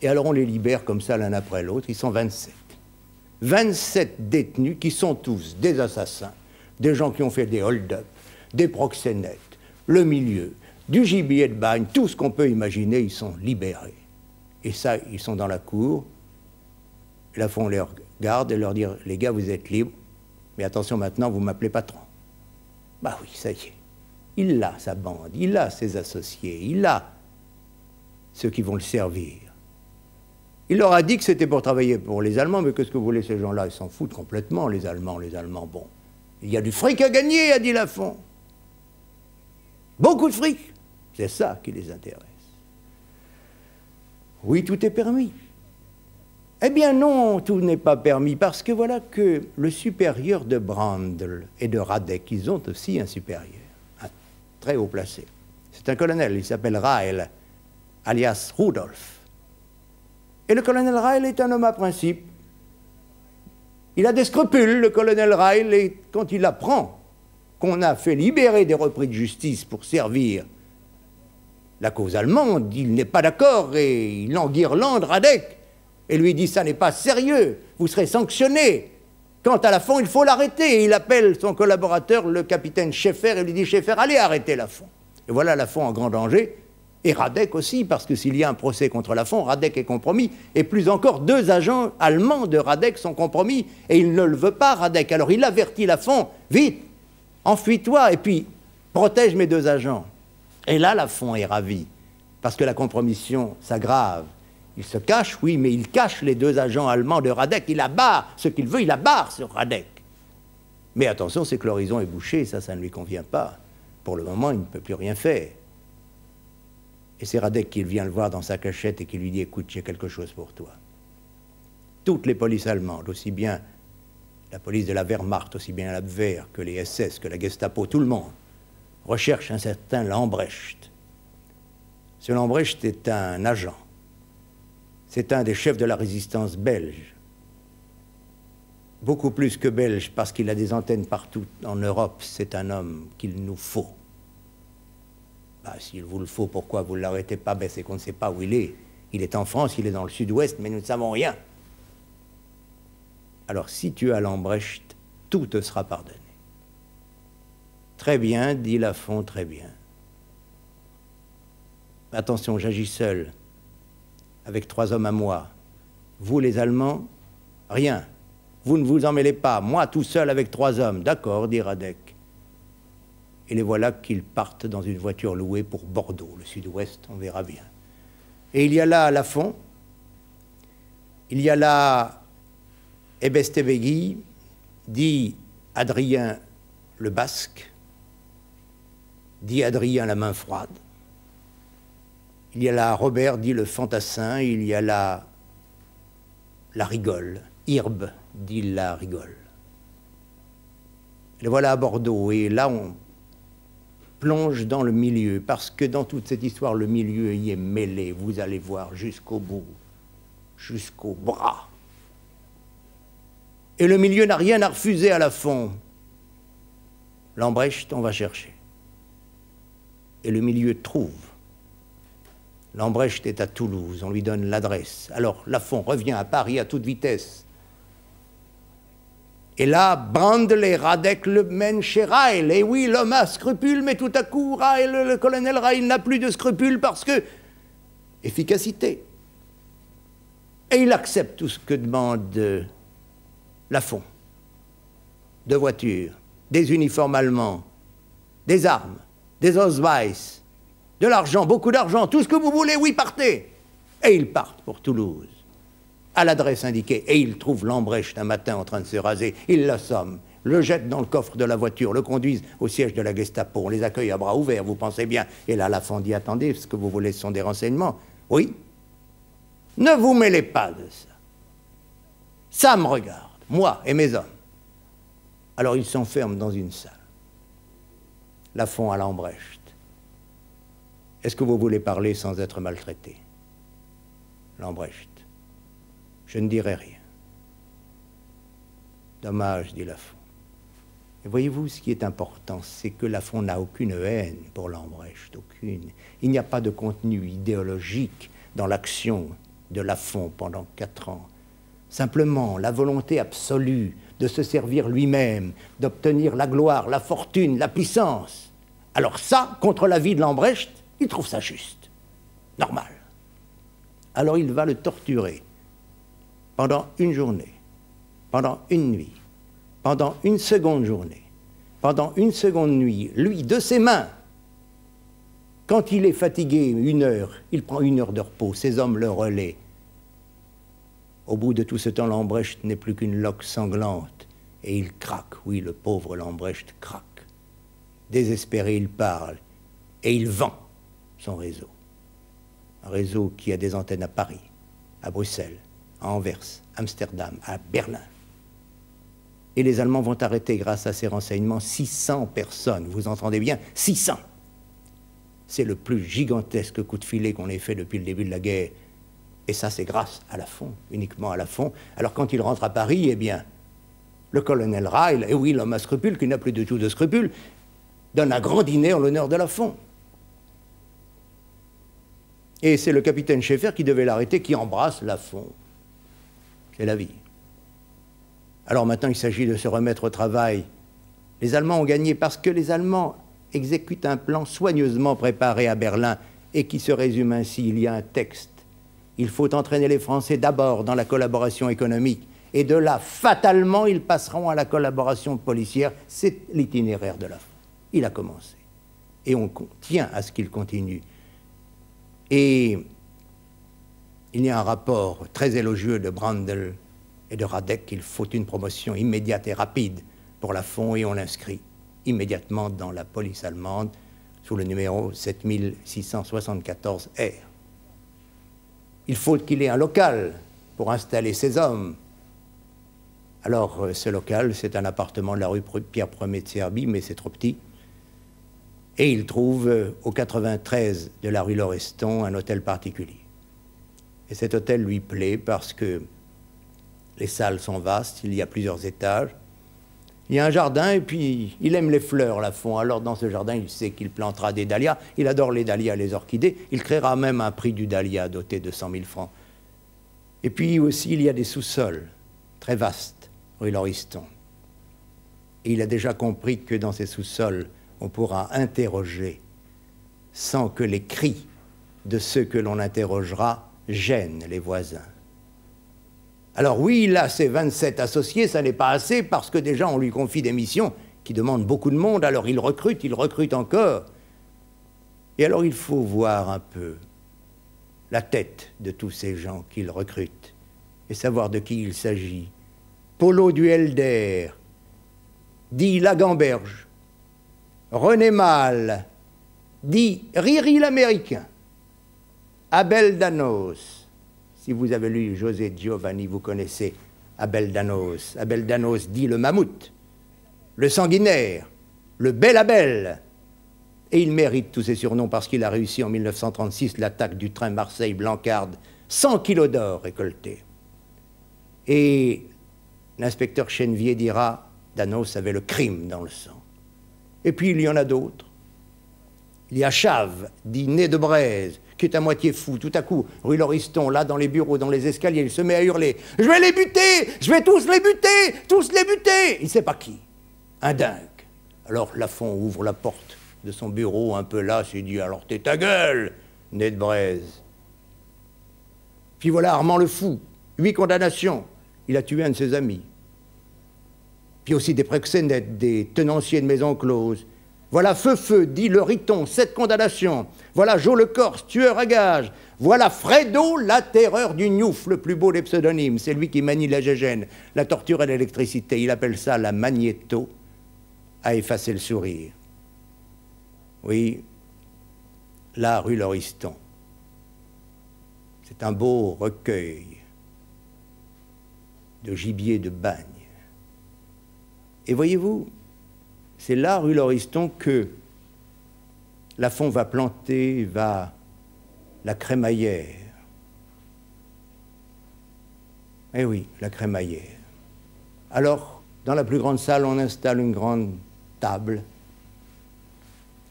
Et alors on les libère comme ça l'un après l'autre, ils sont 27. 27 détenus qui sont tous des assassins, des gens qui ont fait des hold-up, des proxénètes, le milieu, du gibier de bagne, tout ce qu'on peut imaginer, ils sont libérés. Et ça, ils sont dans la cour. Et là, on les regarde et leur dit « Les gars, vous êtes libres, mais attention maintenant, vous m'appelez patron. » Bah oui, ça y est. Il a sa bande, il a ses associés, il a ceux qui vont le servir. Il leur a dit que c'était pour travailler pour les Allemands, mais qu'est-ce que vous voulez, ces gens-là? Ils s'en foutent complètement, les Allemands, bon. Il y a du fric à gagner, a dit Lafont. Beaucoup de fric. C'est ça qui les intéresse. Oui, tout est permis. Eh bien non, tout n'est pas permis, parce que voilà que le supérieur de Brandl et de Radek, ils ont aussi un supérieur, un très haut placé. C'est un colonel, il s'appelle Rael, alias Rudolf. Et le colonel Rael est un homme à principe. Il a des scrupules, le colonel Rael, et quand il apprend qu'on a fait libérer des repris de justice pour servir la cause allemande, il n'est pas d'accord et il enguirlande Radek et lui dit « ça n'est pas sérieux, vous serez sanctionné. Quant à Lafont, il faut l'arrêter. » Et il appelle son collaborateur, le capitaine Schaeffer, et lui dit « Schaeffer, allez arrêter Lafont. » Et voilà Lafont en grand danger. Et Radek aussi, parce que s'il y a un procès contre Lafont, Radek est compromis. Et plus encore, 2 agents allemands de Radek sont compromis. Et il ne le veut pas, Radek. Alors il avertit Lafont, vite, enfuis-toi, et puis protège mes 2 agents. Et là, Lafont est ravi, parce que la compromission s'aggrave. Il se cache, oui, mais il cache les 2 agents allemands de Radek. Il abat ce qu'il veut, il abat sur Radek. Mais attention, c'est que l'horizon est bouché, ça ne lui convient pas. Pour le moment, il ne peut plus rien faire. Et c'est Radek qui vient le voir dans sa cachette et qui lui dit « Écoute, j'ai quelque chose pour toi. » Toutes les polices allemandes, aussi bien la police de la Wehrmacht, aussi bien l'Abwehr que les SS, que la Gestapo, tout le monde, recherche un certain Lambrecht. Ce Lambrecht est un agent. C'est un des chefs de la résistance belge. Beaucoup plus que belge, parce qu'il a des antennes partout en Europe. C'est un homme qu'il nous faut. Bah, s'il vous le faut, pourquoi vous ne l'arrêtez pas? Ben, c'est qu'on ne sait pas où il est. Il est en France, il est dans le sud-ouest, mais nous ne savons rien. Alors, si tu as Lambrecht, tout te sera pardonné. Très bien, dit Lafont, très bien. Attention, j'agis seul, avec 3 hommes à moi. Vous, les Allemands, rien. Vous ne vous en mêlez pas. Moi, tout seul, avec 3 hommes. D'accord, dit Radek. Et les voilà qu'ils partent dans une voiture louée pour Bordeaux, le sud-ouest, on verra bien. Et il y a là Lafont, il y a là Ebestebegui, dit Adrien le Basque, dit Adrien la main froide. Il y a là Robert, dit le fantassin, il y a là la rigole, Irbe, dit la rigole. Les voilà à Bordeaux, et là on plonge dans le milieu, parce que dans toute cette histoire, le milieu y est mêlé, vous allez voir, jusqu'au bout, jusqu'au bras. Et le milieu n'a rien à refuser à Lafont. Lambrecht, on va chercher. Et le milieu trouve. Lambrecht est à Toulouse, on lui donne l'adresse. Alors Lafont revient à Paris à toute vitesse. Et là, Brandl et Radek le mènent chez Ryle. Et oui, l'homme a scrupules, mais tout à coup, Ryle, le colonel Ryle n'a plus de scrupules parce que... efficacité. Et il accepte tout ce que demande Lafont. 2 voitures, des uniformes allemands, des armes, des Ausweis, de l'argent, beaucoup d'argent, tout ce que vous voulez, oui, partez. Et ils partent pour Toulouse, à l'adresse indiquée. Et ils trouvent Lambrecht un matin en train de se raser. Ils l'assomment, le jettent dans le coffre de la voiture, le conduisent au siège de la Gestapo. On les accueille à bras ouverts, vous pensez bien. Et là, Lafont dit, attendez, ce que vous voulez, ce sont des renseignements. Oui. Ne vous mêlez pas de ça. Ça me regarde, moi et mes hommes. Alors ils s'enferment dans une salle. Lafont à Lambrecht. Est-ce que vous voulez parler sans être maltraité? Lambrecht. Je ne dirai rien. Dommage, dit Lafont. Et voyez-vous, ce qui est important, c'est que Lafont n'a aucune haine pour Lambrecht, aucune. Il n'y a pas de contenu idéologique dans l'action de Lafont pendant 4 ans. Simplement, la volonté absolue de se servir lui-même, d'obtenir la gloire, la fortune, la puissance. Alors ça, contre la vie de Lambrecht, il trouve ça juste, normal. Alors il va le torturer pendant une journée, pendant une nuit, pendant une seconde journée, pendant une seconde nuit, lui, de ses mains. Quand il est fatigué, 1 heure, il prend 1 heure de repos, ses hommes le relaient. Au bout de tout ce temps, Lambrecht n'est plus qu'une loque sanglante, et il craque, oui, le pauvre Lambrecht craque. Désespéré, il parle, et il vend son réseau. Un réseau qui a des antennes à Paris, à Bruxelles, à Anvers, Amsterdam, à Berlin. Et les Allemands vont arrêter, grâce à ces renseignements, 600 personnes. Vous entendez bien, 600. C'est le plus gigantesque coup de filet qu'on ait fait depuis le début de la guerre. Et ça, c'est grâce à Lafont, uniquement à Lafont. Alors quand il rentre à Paris, eh bien, le colonel Ryle, et oui, l'homme à scrupules, qui n'a plus du tout de scrupules, donne un grand dîner en l'honneur de Lafont. Et c'est le capitaine Schaeffer qui devait l'arrêter, qui embrasse Lafont. C'est la vie. Alors maintenant, il s'agit de se remettre au travail. Les Allemands ont gagné parce que les Allemands exécutent un plan soigneusement préparé à Berlin et qui se résume ainsi. Il y a un texte. Il faut entraîner les Français d'abord dans la collaboration économique et de là, fatalement, ils passeront à la collaboration policière. C'est l'itinéraire de Lafont. Il a commencé. Et on tient à ce qu'il continue. Et il y a un rapport très élogieux de Brandl et de Radek qu'il faut une promotion immédiate et rapide pour Lafont, et on l'inscrit immédiatement dans la police allemande sous le numéro 7674R. Il faut qu'il ait un local pour installer ses hommes. Alors, ce local, c'est un appartement de la rue Pierre Ier de Serbie, mais c'est trop petit. Et il trouve au 93 de la rue Laureston un hôtel particulier. Et cet hôtel lui plaît parce que les salles sont vastes, il y a plusieurs étages. Il y a un jardin et puis il aime les fleurs, Lafont. Alors dans ce jardin, il sait qu'il plantera des dahlias. Il adore les dahlias, les orchidées. Il créera même un prix du dahlia doté de 100 000 francs. Et puis aussi, il y a des sous-sols très vastes, rue Lauriston. Et il a déjà compris que dans ces sous-sols, on pourra interroger sans que les cris de ceux que l'on interrogera gênent les voisins. Alors oui, il a ses 27 associés, ça n'est pas assez, parce que déjà on lui confie des missions qui demandent beaucoup de monde, alors il recrute encore. Et alors il faut voir un peu la tête de tous ces gens qu'il recrute et savoir de qui il s'agit. Polo du Helder, dit Lagamberge, René Malle, dit Riri l'Américain, Abel Danos. Si vous avez lu José Giovanni, vous connaissez Abel Danos. Abel Danos dit le mammouth, le sanguinaire, le bel Abel. Et il mérite tous ces surnoms parce qu'il a réussi en 1936 l'attaque du train Marseille-Blancarde, 100 kilos d'or récoltés. Et l'inspecteur Chenevier dira, Danos avait le crime dans le sang. Et puis il y en a d'autres. Il y a Chave, dit Né de Braise, qui est à moitié fou. Tout à coup, rue Lauriston, là, dans les bureaux, dans les escaliers, il se met à hurler « Je vais les buter! Je vais tous les buter! Tous les buter !» Il ne sait pas qui. Un dingue. Alors Lafont ouvre la porte de son bureau, un peu las, et dit « Alors t'es ta gueule, nez de braise !» Puis voilà Armand le Fou, 8 condamnations. Il a tué un de ses amis. Puis aussi des proxénètes, des tenanciers de maisons closes. Voilà Feu, dit le Riton, 7 condamnations. Voilà Jo le Corse, tueur à gages. Voilà Fredo, la terreur du Gnouf, le plus beau des pseudonymes. C'est lui qui manie la gégène, la torture et l'électricité. Il appelle ça la magnéto, à effacer le sourire. Oui, là, rue Lauriston. C'est un beau recueil de gibier de bagne. Et voyez-vous, c'est là, rue Lauriston, que Lafont va planter, la crémaillère. Eh oui, la crémaillère. Alors, dans la plus grande salle, on installe une grande table,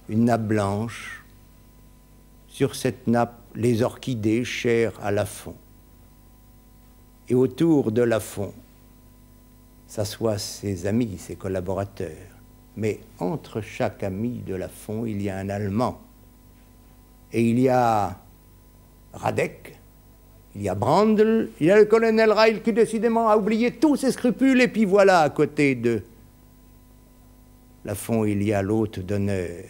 une nappe blanche. Sur cette nappe, les orchidées chères à Lafont. Et autour de Lafont s'assoient ses amis, ses collaborateurs. Mais entre chaque ami de Lafont, il y a un Allemand. Et il y a Radek, il y a Brandl, il y a le colonel Reil qui décidément a oublié tous ses scrupules. Et puis voilà, à côté de Lafont, il y a l'hôte d'honneur,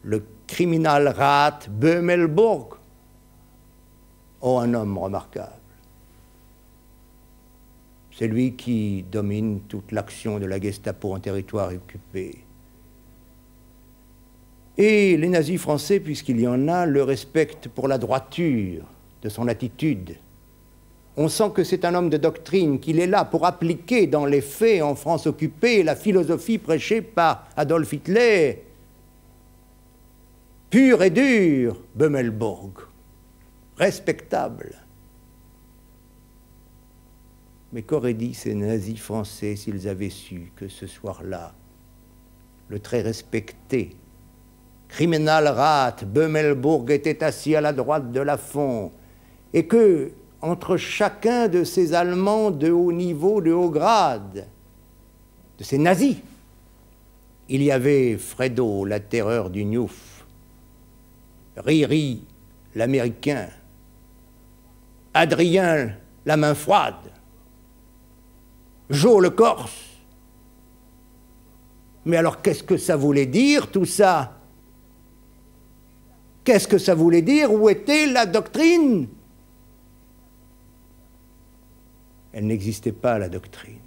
le Kriminalrat Bömelburg. Oh, un homme remarquable. C'est lui qui domine toute l'action de la Gestapo en territoire occupé. Et les nazis français, puisqu'il y en a, le respectent pour la droiture de son attitude. On sent que c'est un homme de doctrine, qu'il est là pour appliquer dans les faits en France occupée la philosophie prêchée par Adolf Hitler. Pur et dur, Bömelburg, respectable. Mais qu'auraient dit ces nazis français s'ils avaient su que ce soir-là, le très respecté Kriminalrat Bömelburg était assis à la droite de Lafont, et que, entre chacun de ces Allemands de haut niveau, de haut grade, de ces nazis, il y avait Fredo, la terreur du Gnouf, Riri, l'Américain, Adrien, la main froide, Jo le Corse. Mais alors qu'est-ce que ça voulait dire tout ça? Qu'est-ce que ça voulait dire? Où était la doctrine? Elle n'existait pas, la doctrine.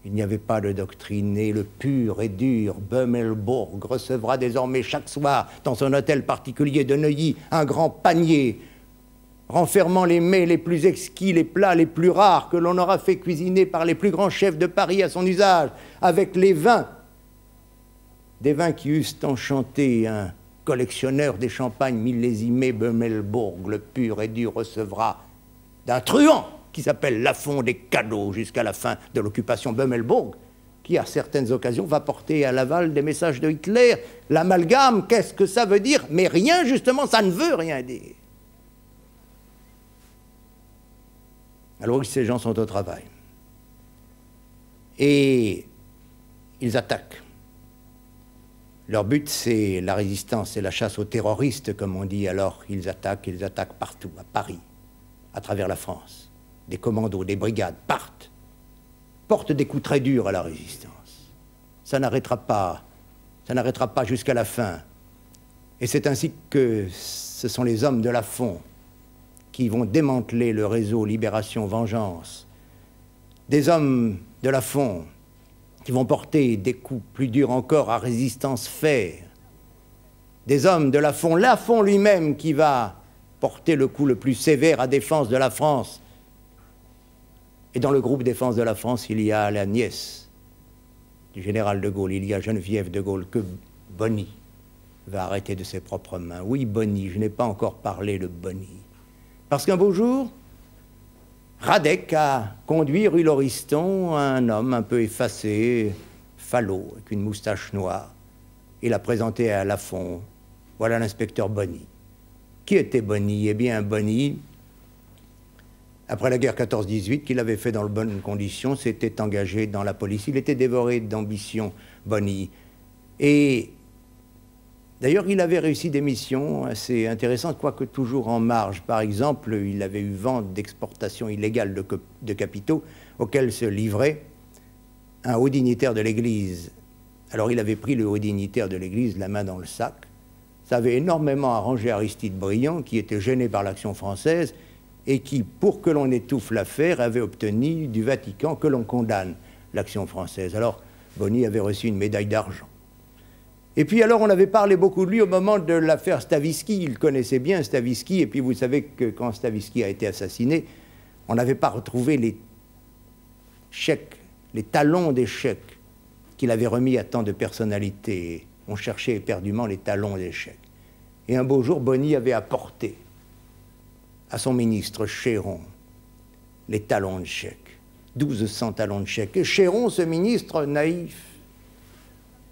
Il n'y avait pas de doctrine, et le pur et dur Bömelburg recevra désormais chaque soir, dans son hôtel particulier de Neuilly, un grand panier renfermant les mets les plus exquis, les plats les plus rares que l'on aura fait cuisiner par les plus grands chefs de Paris à son usage, avec les vins, des vins qui eussent enchanté un collectionneur des champagnes millésimés. Bömelburg, le pur et dur, recevra d'un truand qui s'appelle Lafont des cadeaux jusqu'à la fin de l'occupation. Bömelburg, qui à certaines occasions va porter à Laval des messages de Hitler. L'amalgame, qu'est-ce que ça veut dire? Mais rien, justement, ça ne veut rien dire. Alors ces gens sont au travail. Et ils attaquent. Leur but, c'est la résistance, c'est la chasse aux terroristes, comme on dit. Alors ils attaquent partout, à Paris, à travers la France. Des commandos, des brigades partent, portent des coups très durs à la résistance. Ça n'arrêtera pas jusqu'à la fin. Et c'est ainsi que ce sont les hommes de Lafont qui vont démanteler le réseau Libération-Vengeance. Des hommes de Lafont qui vont porter des coups plus durs encore à Résistance Faire. Des hommes de Lafont lui-même qui va porter le coup le plus sévère à Défense de la France. Et dans le groupe Défense de la France, il y a la nièce du général de Gaulle, il y a Geneviève de Gaulle, que Bonny va arrêter de ses propres mains. Oui, Bonny, je n'ai pas encore parlé de Bonny. Parce qu'un beau jour, Radek a conduit rue Lauriston un homme un peu effacé, falot, avec une moustache noire. Il l'a présenté à Lafont, Voilà l'inspecteur Bonny. Qui était Bonny? Eh bien, Bonny, après la guerre 14-18, qu'il avait fait dans de bonnes conditions, s'était engagé dans la police. Il était dévoré d'ambition, Bonny. Et d'ailleurs, il avait réussi des missions assez intéressantes, quoique toujours en marge. Par exemple, il avait eu vent d'exportation illégale de capitaux auxquels se livrait un haut dignitaire de l'Église. Alors, il avait pris le haut dignitaire de l'Église la main dans le sac. Ça avait énormément arrangé Aristide Briand, qui était gêné par l'action française et qui, pour que l'on étouffe l'affaire, avait obtenu du Vatican que l'on condamne l'action française. Alors, Bonny avait reçu une médaille d'argent. Et puis alors, on avait parlé beaucoup de lui au moment de l'affaire Stavisky. Il connaissait bien Stavisky, et puis vous savez que quand Stavisky a été assassiné, on n'avait pas retrouvé les chèques, les talons des chèques qu'il avait remis à tant de personnalités. On cherchait éperdument les talons des chèques. Et un beau jour, Bonny avait apporté à son ministre Chéron les talons de chèques, 1200 talons de chèques. Et Chéron, ce ministre naïf,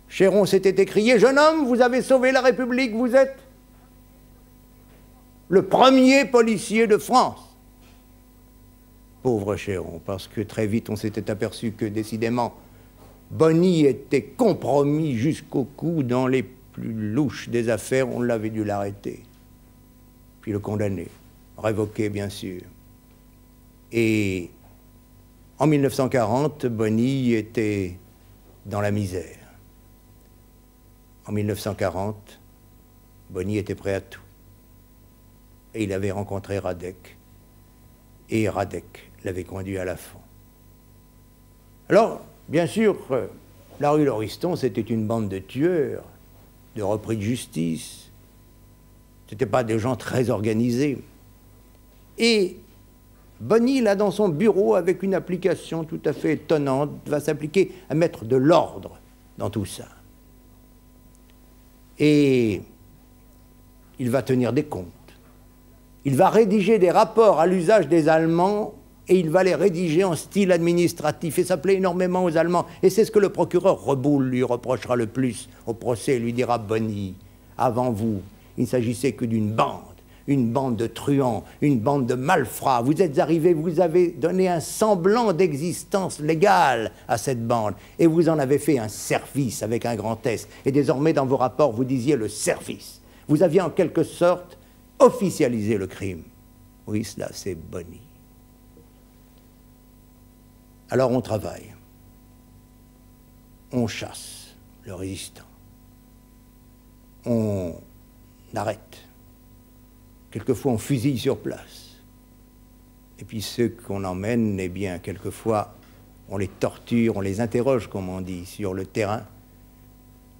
Chéron s'était écrié: « Jeune homme, vous avez sauvé la République, vous êtes le premier policier de France. » Pauvre Chéron, parce que très vite on s'était aperçu que décidément Bonny était compromis jusqu'au cou dans les plus louches des affaires. On l'avait dû l'arrêter, puis le condamner, révoqué bien sûr. Et en 1940, Bonny était dans la misère. En 1940, Bonny était prêt à tout. Et il avait rencontré Radek. Et Radek l'avait conduit à la fin. Alors, bien sûr, la rue Lauriston, c'était une bande de tueurs, de repris de justice. Ce n'étaient pas des gens très organisés. Et Bonny, là, dans son bureau, avec une application tout à fait étonnante, va s'appliquer à mettre de l'ordre dans tout ça. Et il va tenir des comptes. Il va rédiger des rapports à l'usage des Allemands et il va les rédiger en style administratif. Et ça plaît énormément aux Allemands. Et c'est ce que le procureur Reboul lui reprochera le plus au procès. Il lui dira: « Bonny, avant vous, il ne s'agissait que d'une bande de truands, une bande de malfrats. Vous êtes arrivés, vous avez donné un semblant d'existence légale à cette bande. Et vous en avez fait un service avec un grand S. Et désormais, dans vos rapports, vous disiez le service. Vous aviez en quelque sorte officialisé le crime. » Oui, cela, c'est Bonny. Alors on travaille. On chasse le résistant. On arrête. Quelquefois, on fusille sur place. Et puis ceux qu'on emmène, eh bien, quelquefois, on les torture, on les interroge, comme on dit, sur le terrain.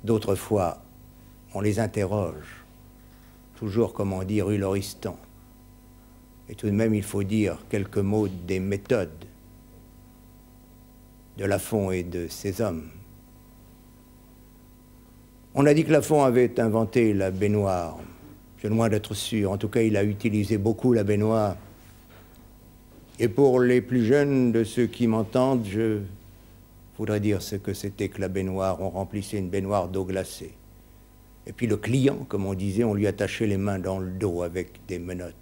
D'autres fois, on les interroge, toujours, comme on dit, rue Lauriston. Et tout de même, il faut dire quelques mots des méthodes de Lafont et de ses hommes. On a dit que Lafont avait inventé la baignoire. Je suis loin d'être sûr. En tout cas, il a utilisé beaucoup la baignoire. Et pour les plus jeunes de ceux qui m'entendent, je voudrais dire ce que c'était que la baignoire. On remplissait une baignoire d'eau glacée. Et puis le client, comme on disait, on lui attachait les mains dans le dos avec des menottes.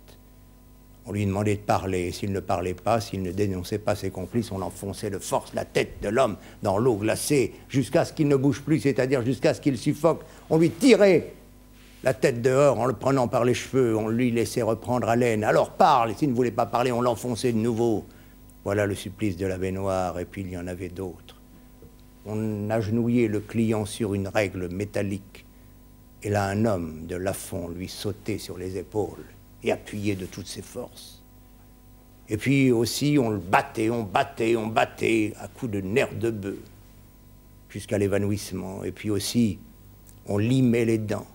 On lui demandait de parler. S'il ne parlait pas, s'il ne dénonçait pas ses complices, on enfonçait de force la tête de l'homme dans l'eau glacée jusqu'à ce qu'il ne bouge plus, c'est-à-dire jusqu'à ce qu'il suffoque. On lui tirait la tête dehors en le prenant par les cheveux, on lui laissait reprendre haleine. Alors parle, et s'il ne voulait pas parler, on l'enfonçait de nouveau. Voilà le supplice de la baignoire, et puis il y en avait d'autres. On agenouillait le client sur une règle métallique, et là un homme de Lafont lui sautait sur les épaules et appuyait de toutes ses forces. Et puis aussi on le battait, on battait à coups de nerfs de bœuf, jusqu'à l'évanouissement. Et puis aussi on limait les dents.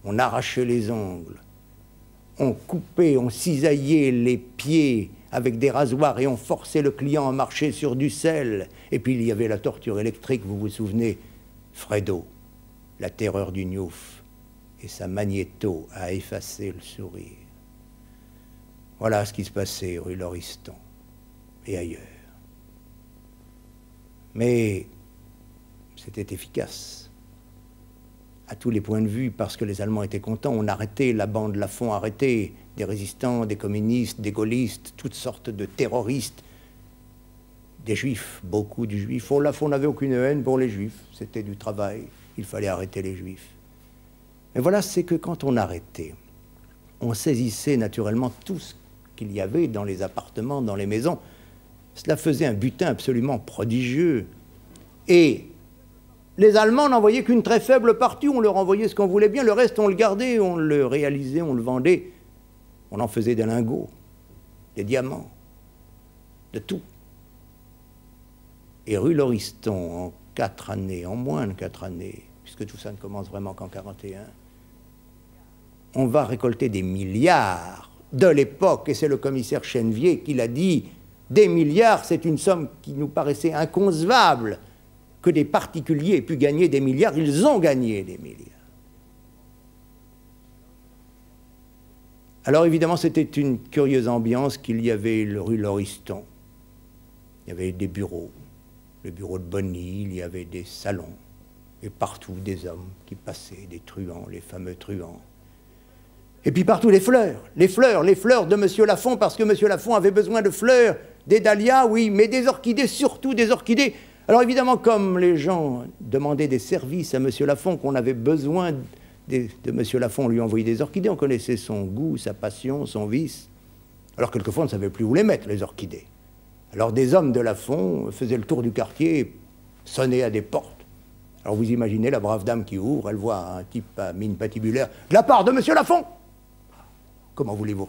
On arrachait les ongles, on coupait, on cisaillait les pieds avec des rasoirs et on forçait le client à marcher sur du sel. Et puis il y avait la torture électrique, vous vous souvenez, Fredo, la terreur du Gnouf, et sa magnéto a effacé le sourire. Voilà ce qui se passait rue Lauriston et ailleurs. Mais c'était efficace. à tous les points de vue, parce que les Allemands étaient contents. On arrêtait, la bande Lafon arrêtait des résistants, des communistes, des gaullistes, toutes sortes de terroristes, des juifs, beaucoup de juifs. Lafon n'avait aucune haine pour les juifs, c'était du travail, il fallait arrêter les juifs. Mais voilà, c'est que quand on arrêtait, on saisissait naturellement tout ce qu'il y avait dans les appartements, dans les maisons. Cela faisait un butin absolument prodigieux. Et les Allemands n'envoyaient qu'une très faible partie, on leur envoyait ce qu'on voulait bien, le reste on le gardait, on le réalisait, on le vendait. On en faisait des lingots, des diamants, de tout. Et rue Lauriston, en 4 années, en moins de 4 années, puisque tout ça ne commence vraiment qu'en 1941, on va récolter des milliards de l'époque, et c'est le commissaire Chenevier qui l'a dit, des milliards, c'est une somme qui nous paraissait inconcevable, que des particuliers aient pu gagner des milliards, ils ont gagné des milliards. Alors évidemment, c'était une curieuse ambiance qu'il y avait rue Lauriston. Il y avait des bureaux, le bureau de Bonny, il y avait des salons, et partout des hommes qui passaient, des truands, les fameux truands. Et puis partout les fleurs de M. Lafon, parce que M. Lafon avait besoin de fleurs, des dahlias, oui, mais des orchidées, surtout des orchidées. Alors évidemment, comme les gens demandaient des services à M. Lafon, qu'on avait besoin de M. Lafon, on lui envoyait des orchidées, on connaissait son goût, sa passion, son vice. Alors quelquefois, on ne savait plus où les mettre, les orchidées. Alors des hommes de Lafon faisaient le tour du quartier, sonnaient à des portes. Alors vous imaginez la brave dame qui ouvre, elle voit un type à mine patibulaire, de la part de M. Lafon. Comment voulez-vous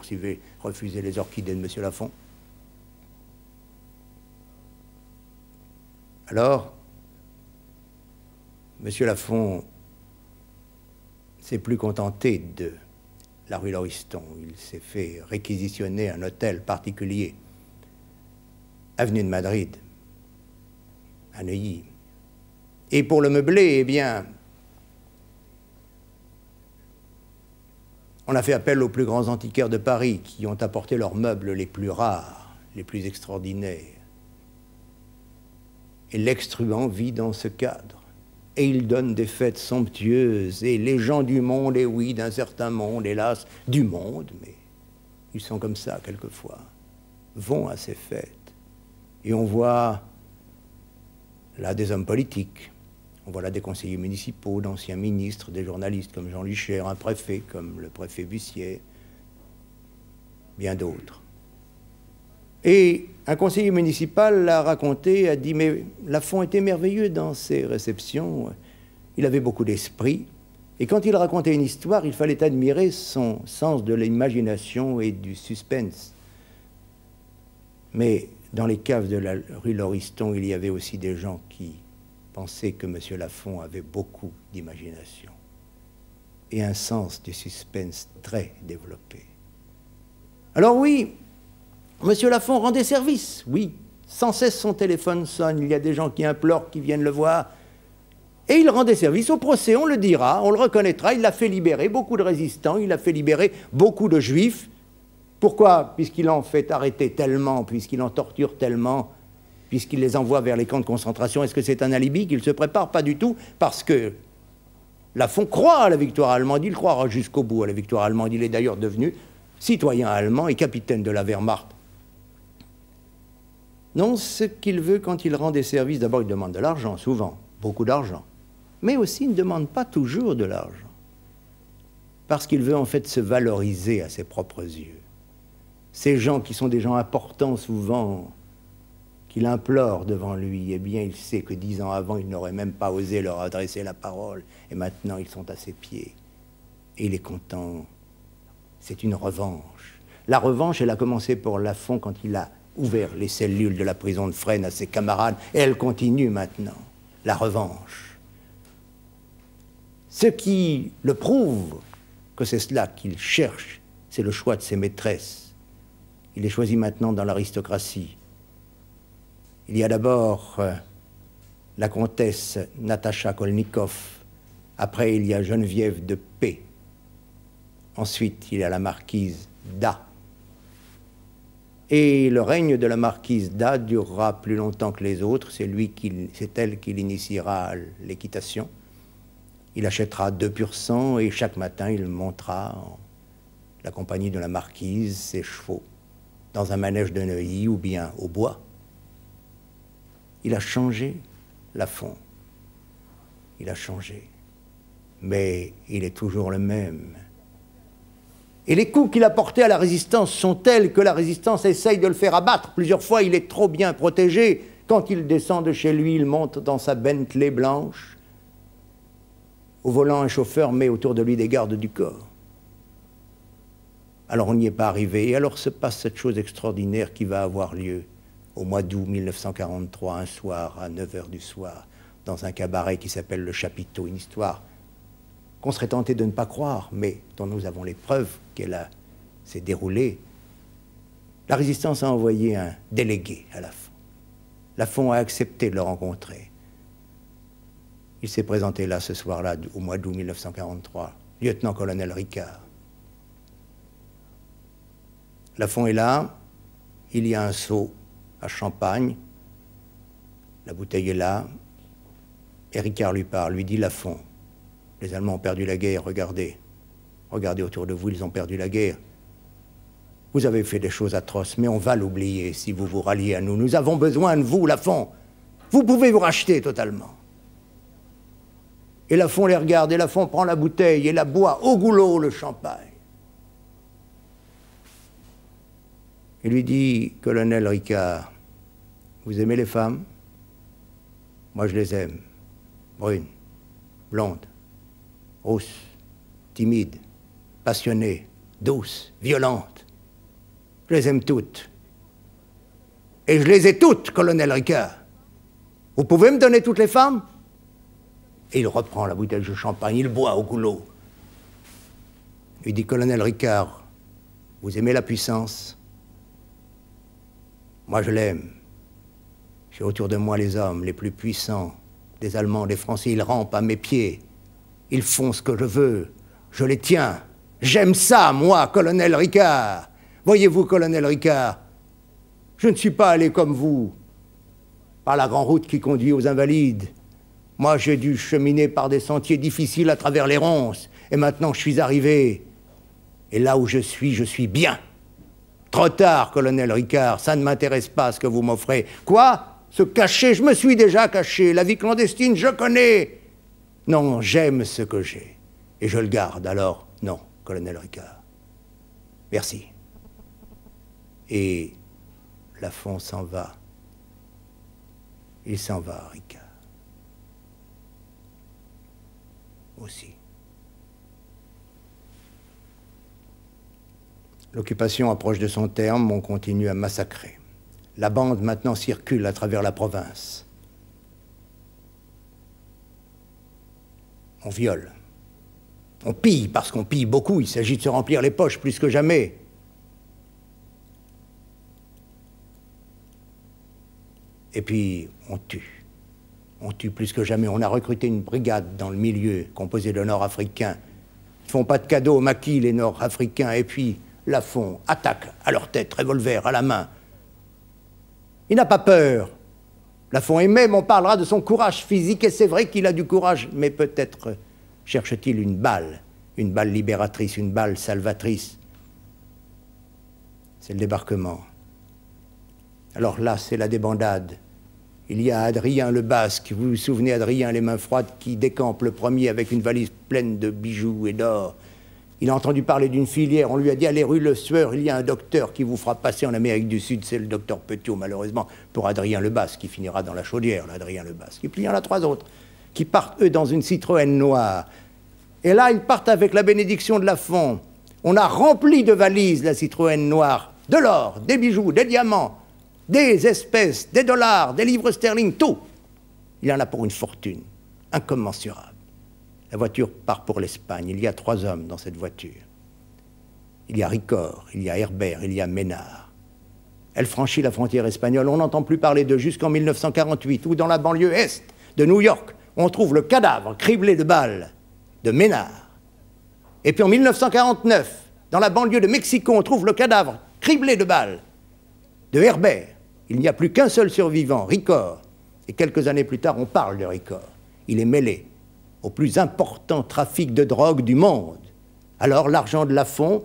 refuser les orchidées de M. Lafon? Alors, M. Lafon s'est plus contenté de la rue Lauriston. Il s'est fait réquisitionner un hôtel particulier, avenue de Madrid, à Neuilly. Et pour le meubler, eh bien, on a fait appel aux plus grands antiquaires de Paris qui ont apporté leurs meubles les plus rares, les plus extraordinaires. Et l'ex-truand vit dans ce cadre. Et il donne des fêtes somptueuses. Et les gens du monde, et oui, d'un certain monde, hélas, du monde, mais ils sont comme ça quelquefois, vont à ces fêtes. Et on voit là des hommes politiques. On voit là des conseillers municipaux, d'anciens ministres, des journalistes comme Jean Licher, un préfet comme le préfet Bussier, bien d'autres. Et un conseiller municipal l'a raconté, a dit, mais Lafon était merveilleux dans ses réceptions, il avait beaucoup d'esprit, et quand il racontait une histoire, il fallait admirer son sens de l'imagination et du suspense. Mais dans les caves de la rue Lauriston, il y avait aussi des gens qui pensaient que M. Lafon avait beaucoup d'imagination et un sens du suspense très développé. Alors oui, M. Lafon rendait service, oui. Sans cesse, son téléphone sonne, il y a des gens qui implorent, qui viennent le voir. Et il rendait service au procès, on le dira, on le reconnaîtra. Il a fait libérer beaucoup de résistants, il a fait libérer beaucoup de juifs. Pourquoi? Puisqu'il en fait arrêter tellement, puisqu'il en torture tellement, puisqu'il les envoie vers les camps de concentration. Est-ce que c'est un alibi qu'il se prépare? Pas du tout, parce que Lafon croit à la victoire allemande, il croira jusqu'au bout à la victoire allemande. Il est d'ailleurs devenu citoyen allemand et capitaine de la Wehrmacht. Non, ce qu'il veut quand il rend des services, d'abord il demande de l'argent, souvent, beaucoup d'argent. Mais aussi il ne demande pas toujours de l'argent. Parce qu'il veut en fait se valoriser à ses propres yeux. Ces gens qui sont des gens importants souvent, qu'il implore devant lui, eh bien il sait que 10 ans avant, il n'aurait même pas osé leur adresser la parole. Et maintenant, ils sont à ses pieds. Et il est content. C'est une revanche. La revanche, elle a commencé pour Lafon quand il a ouvert les cellules de la prison de Fresnes à ses camarades, et elle continue maintenant, la revanche. Ce qui le prouve que c'est cela qu'il cherche, c'est le choix de ses maîtresses. Il est choisi maintenant dans l'aristocratie. Il y a d'abord la comtesse Natacha Kolnikov, après il y a Geneviève de P. Ensuite, il y a la marquise d'A. Et le règne de la marquise d'A durera plus longtemps que les autres. C'est elle qui l'initiera à l'équitation. Il achètera 2 pur sang et chaque matin, il montera en la compagnie de la marquise ses chevaux dans un manège de Neuilly ou bien au bois. Il a changé, Lafont. Il a changé. Mais il est toujours le même. Et les coups qu'il a portés à la résistance sont tels que la résistance essaye de le faire abattre. Plusieurs fois, il est trop bien protégé. Quand il descend de chez lui, il monte dans sa Bentley blanche. Au volant, un chauffeur met autour de lui des gardes du corps. Alors on n'y est pas arrivé. Et alors se passe cette chose extraordinaire qui va avoir lieu au mois d'août 1943, un soir, à 9 h du soir, dans un cabaret qui s'appelle Le Chapiteau, une histoire qu'on serait tenté de ne pas croire, mais dont nous avons les preuves qu'elle s'est déroulée. La résistance a envoyé un délégué à Lafont. Lafont a accepté de le rencontrer. Il s'est présenté là, ce soir-là, au mois d'août 1943, lieutenant-colonel Ricard. Lafont est là, il y a un seau à champagne, la bouteille est là, et Ricard lui parle, lui dit: Lafont, les Allemands ont perdu la guerre, regardez. Regardez autour de vous, ils ont perdu la guerre. Vous avez fait des choses atroces, mais on va l'oublier si vous vous ralliez à nous. Nous avons besoin de vous, Lafont. Vous pouvez vous racheter totalement. Et Lafont les regarde, et Lafont prend la bouteille et la boit au goulot, le champagne. Il lui dit: Colonel Ricard, vous aimez les femmes? Moi, je les aime. Brunes, blondes, rousses, timides, passionnées, douces, violentes. Je les aime toutes. Et je les ai toutes, colonel Ricard. Vous pouvez me donner toutes les femmes? Et il reprend la bouteille de champagne, il boit au goulot. Il dit: Colonel Ricard, vous aimez la puissance? Moi, je l'aime. J'ai autour de moi les hommes les plus puissants, des Allemands, des Français. Ils rampent à mes pieds. Ils font ce que je veux. Je les tiens. J'aime ça, moi, colonel Ricard. Voyez-vous, colonel Ricard, je ne suis pas allé comme vous, par la grande route qui conduit aux Invalides. Moi, j'ai dû cheminer par des sentiers difficiles à travers les ronces. Et maintenant, je suis arrivé. Et là où je suis bien. Trop tard, colonel Ricard, ça ne m'intéresse pas ce que vous m'offrez. Quoi? Se cacher? Je me suis déjà caché. La vie clandestine, je connais. Non, j'aime ce que j'ai. Et je le garde. Alors, non, colonel Ricard. Merci. Et Lafont s'en va. Il s'en va, Ricard. Aussi. L'occupation approche de son terme, on continue à massacrer. La bande maintenant circule à travers la province. On viole. On pille, parce qu'on pille beaucoup, il s'agit de se remplir les poches plus que jamais. Et puis, on tue. On tue plus que jamais. On a recruté une brigade dans le milieu, composée de Nord-Africains. Ils ne font pas de cadeaux au maquis, les Nord-Africains. Et puis, Lafont attaque à leur tête, revolver à la main. Il n'a pas peur. Lafont, et même on parlera de son courage physique, et c'est vrai qu'il a du courage, mais peut-être cherche-t-il une balle libératrice, une balle salvatrice. C'est le débarquement. Alors là, c'est la débandade. Il y a Adrien le Basque, vous vous souvenez, Adrien les mains froides, qui décampe le premier avec une valise pleine de bijoux et d'or. Il a entendu parler d'une filière, on lui a dit: allez rue Le Sueur, il y a un docteur qui vous fera passer en Amérique du Sud, c'est le docteur Petiot, malheureusement, pour Adrien le Basque, qui finira dans la chaudière, l'Adrien le Basque. Et puis il y en a 3 autres, qui partent, eux, dans une Citroën noire. Et là, ils partent avec la bénédiction de Lafont. On a rempli de valises la Citroën noire, de l'or, des bijoux, des diamants, des espèces, des dollars, des livres sterling, tout. Il y en a pour une fortune incommensurable. La voiture part pour l'Espagne. Il y a 3 hommes dans cette voiture. Il y a Ricord, il y a Herbert, il y a Ménard. Elle franchit la frontière espagnole. On n'entend plus parler d'eux jusqu'en 1948, où dans la banlieue est de New York, on trouve le cadavre criblé de balles de Ménard. Et puis en 1949, dans la banlieue de Mexico, on trouve le cadavre criblé de balles de Herbert. Il n'y a plus qu'un seul survivant, Ricord. Et quelques années plus tard, on parle de Ricord. Il est mêlé au plus important trafic de drogue du monde. Alors l'argent de Lafont,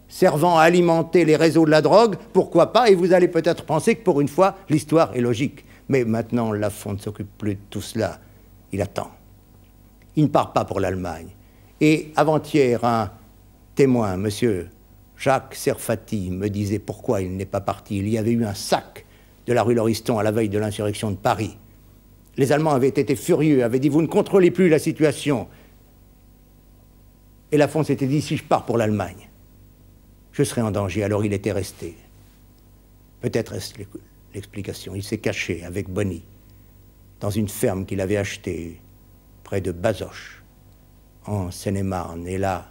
servant à alimenter les réseaux de la drogue, pourquoi pas? Et vous allez peut-être penser que pour une fois, l'histoire est logique. Mais maintenant, Lafont ne s'occupe plus de tout cela. Il attend. Il ne part pas pour l'Allemagne. Et avant-hier, un témoin, monsieur Jacques Serfati, me disait pourquoi il n'est pas parti. Il y avait eu un sac de la rue Lauriston à la veille de l'insurrection de Paris. Les Allemands avaient été furieux, avaient dit « vous ne contrôlez plus la situation ». Et Lafont s'était dit « si je pars pour l'Allemagne, je serai en danger ». Alors il était resté. Peut-être est-ce l'explication. Il s'est caché avec Bonny dans une ferme qu'il avait achetée près de Bazoches, en Seine-et-Marne. Et là,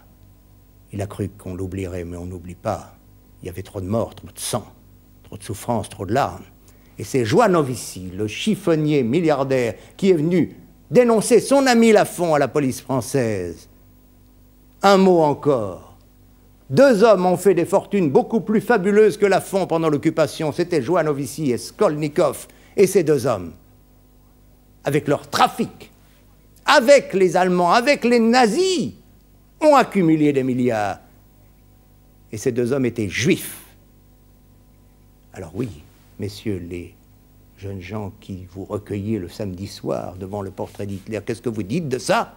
il a cru qu'on l'oublierait, mais on n'oublie pas. Il y avait trop de morts, trop de sang, trop de souffrance, trop de larmes. Et c'est Joanovici, le chiffonnier milliardaire, qui est venu dénoncer son ami Lafont à la police française. Un mot encore. 2 hommes ont fait des fortunes beaucoup plus fabuleuses que Lafont pendant l'occupation. C'était Joanovici et Skolnikov. Et ces 2 hommes, avec leur trafic, avec les Allemands, avec les nazis, ont accumulé des milliards. Et ces 2 hommes étaient juifs. Alors oui, messieurs les jeunes gens qui vous recueillez le samedi soir devant le portrait d'Hitler, qu'est-ce que vous dites de ça?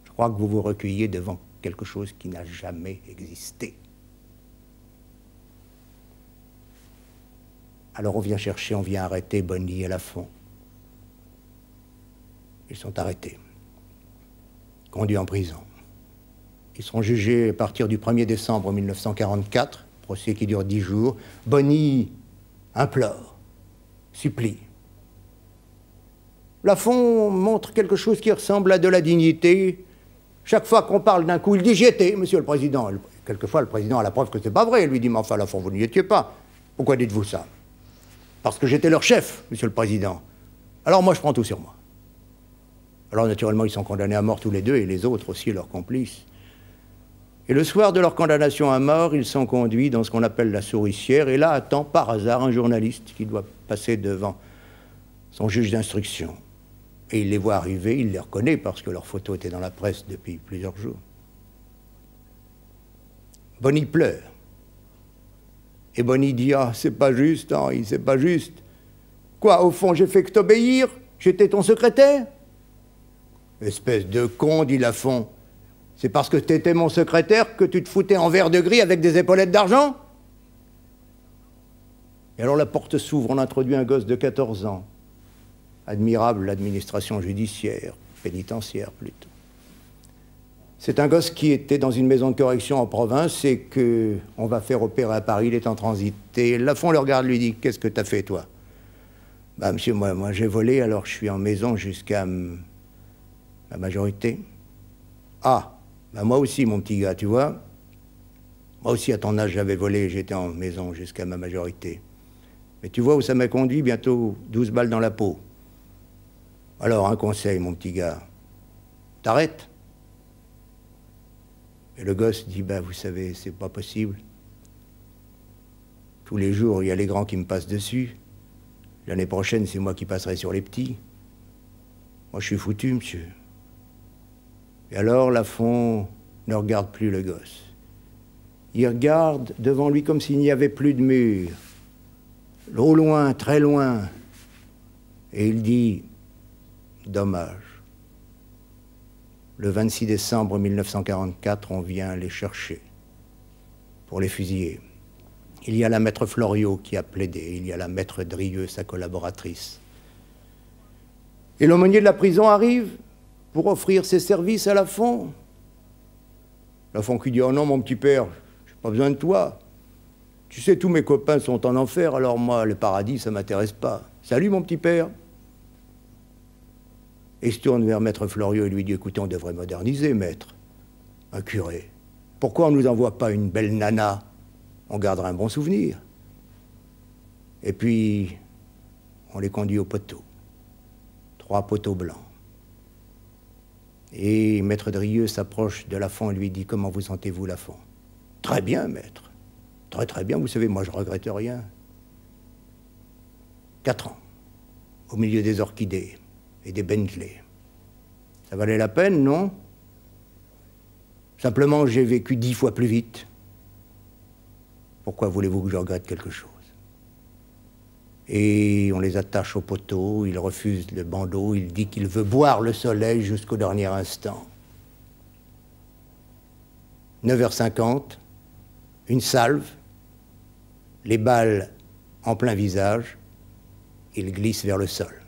Je crois que vous vous recueillez devant quelque chose qui n'a jamais existé. Alors on vient chercher, on vient arrêter Bonny et Lafont. Ils sont arrêtés, conduits en prison. Ils seront jugés à partir du 1er décembre 1944, procès qui dure 10 jours. Bonny implore, supplie. Lafont montre quelque chose qui ressemble à de la dignité. Chaque fois qu'on parle d'un coup, il dit « j'y étais, monsieur le président ». Quelquefois, le président a la preuve que c'est pas vrai. Il lui dit « mais enfin, Lafont, vous n'y étiez pas. Pourquoi dites-vous ça ?»« Parce que j'étais leur chef, monsieur le président. Alors moi, je prends tout sur moi. » Alors naturellement, ils sont condamnés à mort tous les 2, et les autres aussi, leurs complices. Et le soir de leur condamnation à mort, ils sont conduits dans ce qu'on appelle la souricière, et là attend par hasard un journaliste qui doit passer devant son juge d'instruction. Et il les voit arriver, il les reconnaît parce que leur photo était dans la presse depuis plusieurs jours. Bonny pleure. Et Bonny dit « ah, c'est pas juste, Henri, c'est pas juste. Quoi, au fond, j'ai fait que t'obéir? J'étais ton secrétaire ?» Espèce de con, dit Lafont. C'est parce que t'étais mon secrétaire que tu te foutais en vert de gris avec des épaulettes d'argent? Et alors la porte s'ouvre, on introduit un gosse de 14 ans. Admirable l'administration judiciaire, pénitentiaire plutôt. C'est un gosse qui était dans une maison de correction en province et qu'on va faire opérer à Paris, il est en transit. Et Lafont le regarde, lui dit « qu'est-ce que t'as fait, toi ?»« Bah, monsieur, moi j'ai volé, alors je suis en maison jusqu'à ma majorité. »« Ah, bah moi aussi, mon petit gars, tu vois. Moi aussi, à ton âge, j'avais volé, j'étais en maison jusqu'à ma majorité. Mais tu vois où ça m'a conduit, bientôt 12 balles dans la peau. Alors, un conseil, mon petit gars, t'arrêtes. » Et le gosse dit, bah, vous savez, c'est pas possible. Tous les jours, il y a les grands qui me passent dessus. L'année prochaine, c'est moi qui passerai sur les petits. Moi, je suis foutu, monsieur. Et alors, Lafont ne regarde plus le gosse. Il regarde devant lui comme s'il n'y avait plus de mur. Au loin, très loin. Et il dit, dommage. Le 26 décembre 1944, on vient les chercher pour les fusiller. Il y a la maître Floriot qui a plaidé, il y a la maître Drieux, sa collaboratrice. Et l'aumônier de la prison arrive pour offrir ses services à Lafont. Lafont qui dit, oh non, mon petit père, j'ai pas besoin de toi. Tu sais, tous mes copains sont en enfer, alors moi, le paradis, ça m'intéresse pas. Salut, mon petit père. Et il se tourne vers maître Floriot et lui dit, écoutez, on devrait moderniser, maître. Un curé. Pourquoi on ne nous envoie pas une belle nana? On gardera un bon souvenir. Et puis, on les conduit au poteau. 3 poteaux blancs. Et maître Drieux s'approche de Lafont et lui dit, comment vous sentez-vous, Lafont? Très bien, maître. Très très bien, vous savez, moi je regrette rien. 4 ans, au milieu des orchidées. et des Bentley. Ça valait la peine, non? Simplement, j'ai vécu 10 fois plus vite. Pourquoi voulez-vous que je regrette quelque chose? Et on les attache au poteau, il refuse le bandeau, il dit qu'il veut boire le soleil jusqu'au dernier instant. 9h50, une salve, les balles en plein visage, il glisse vers le sol.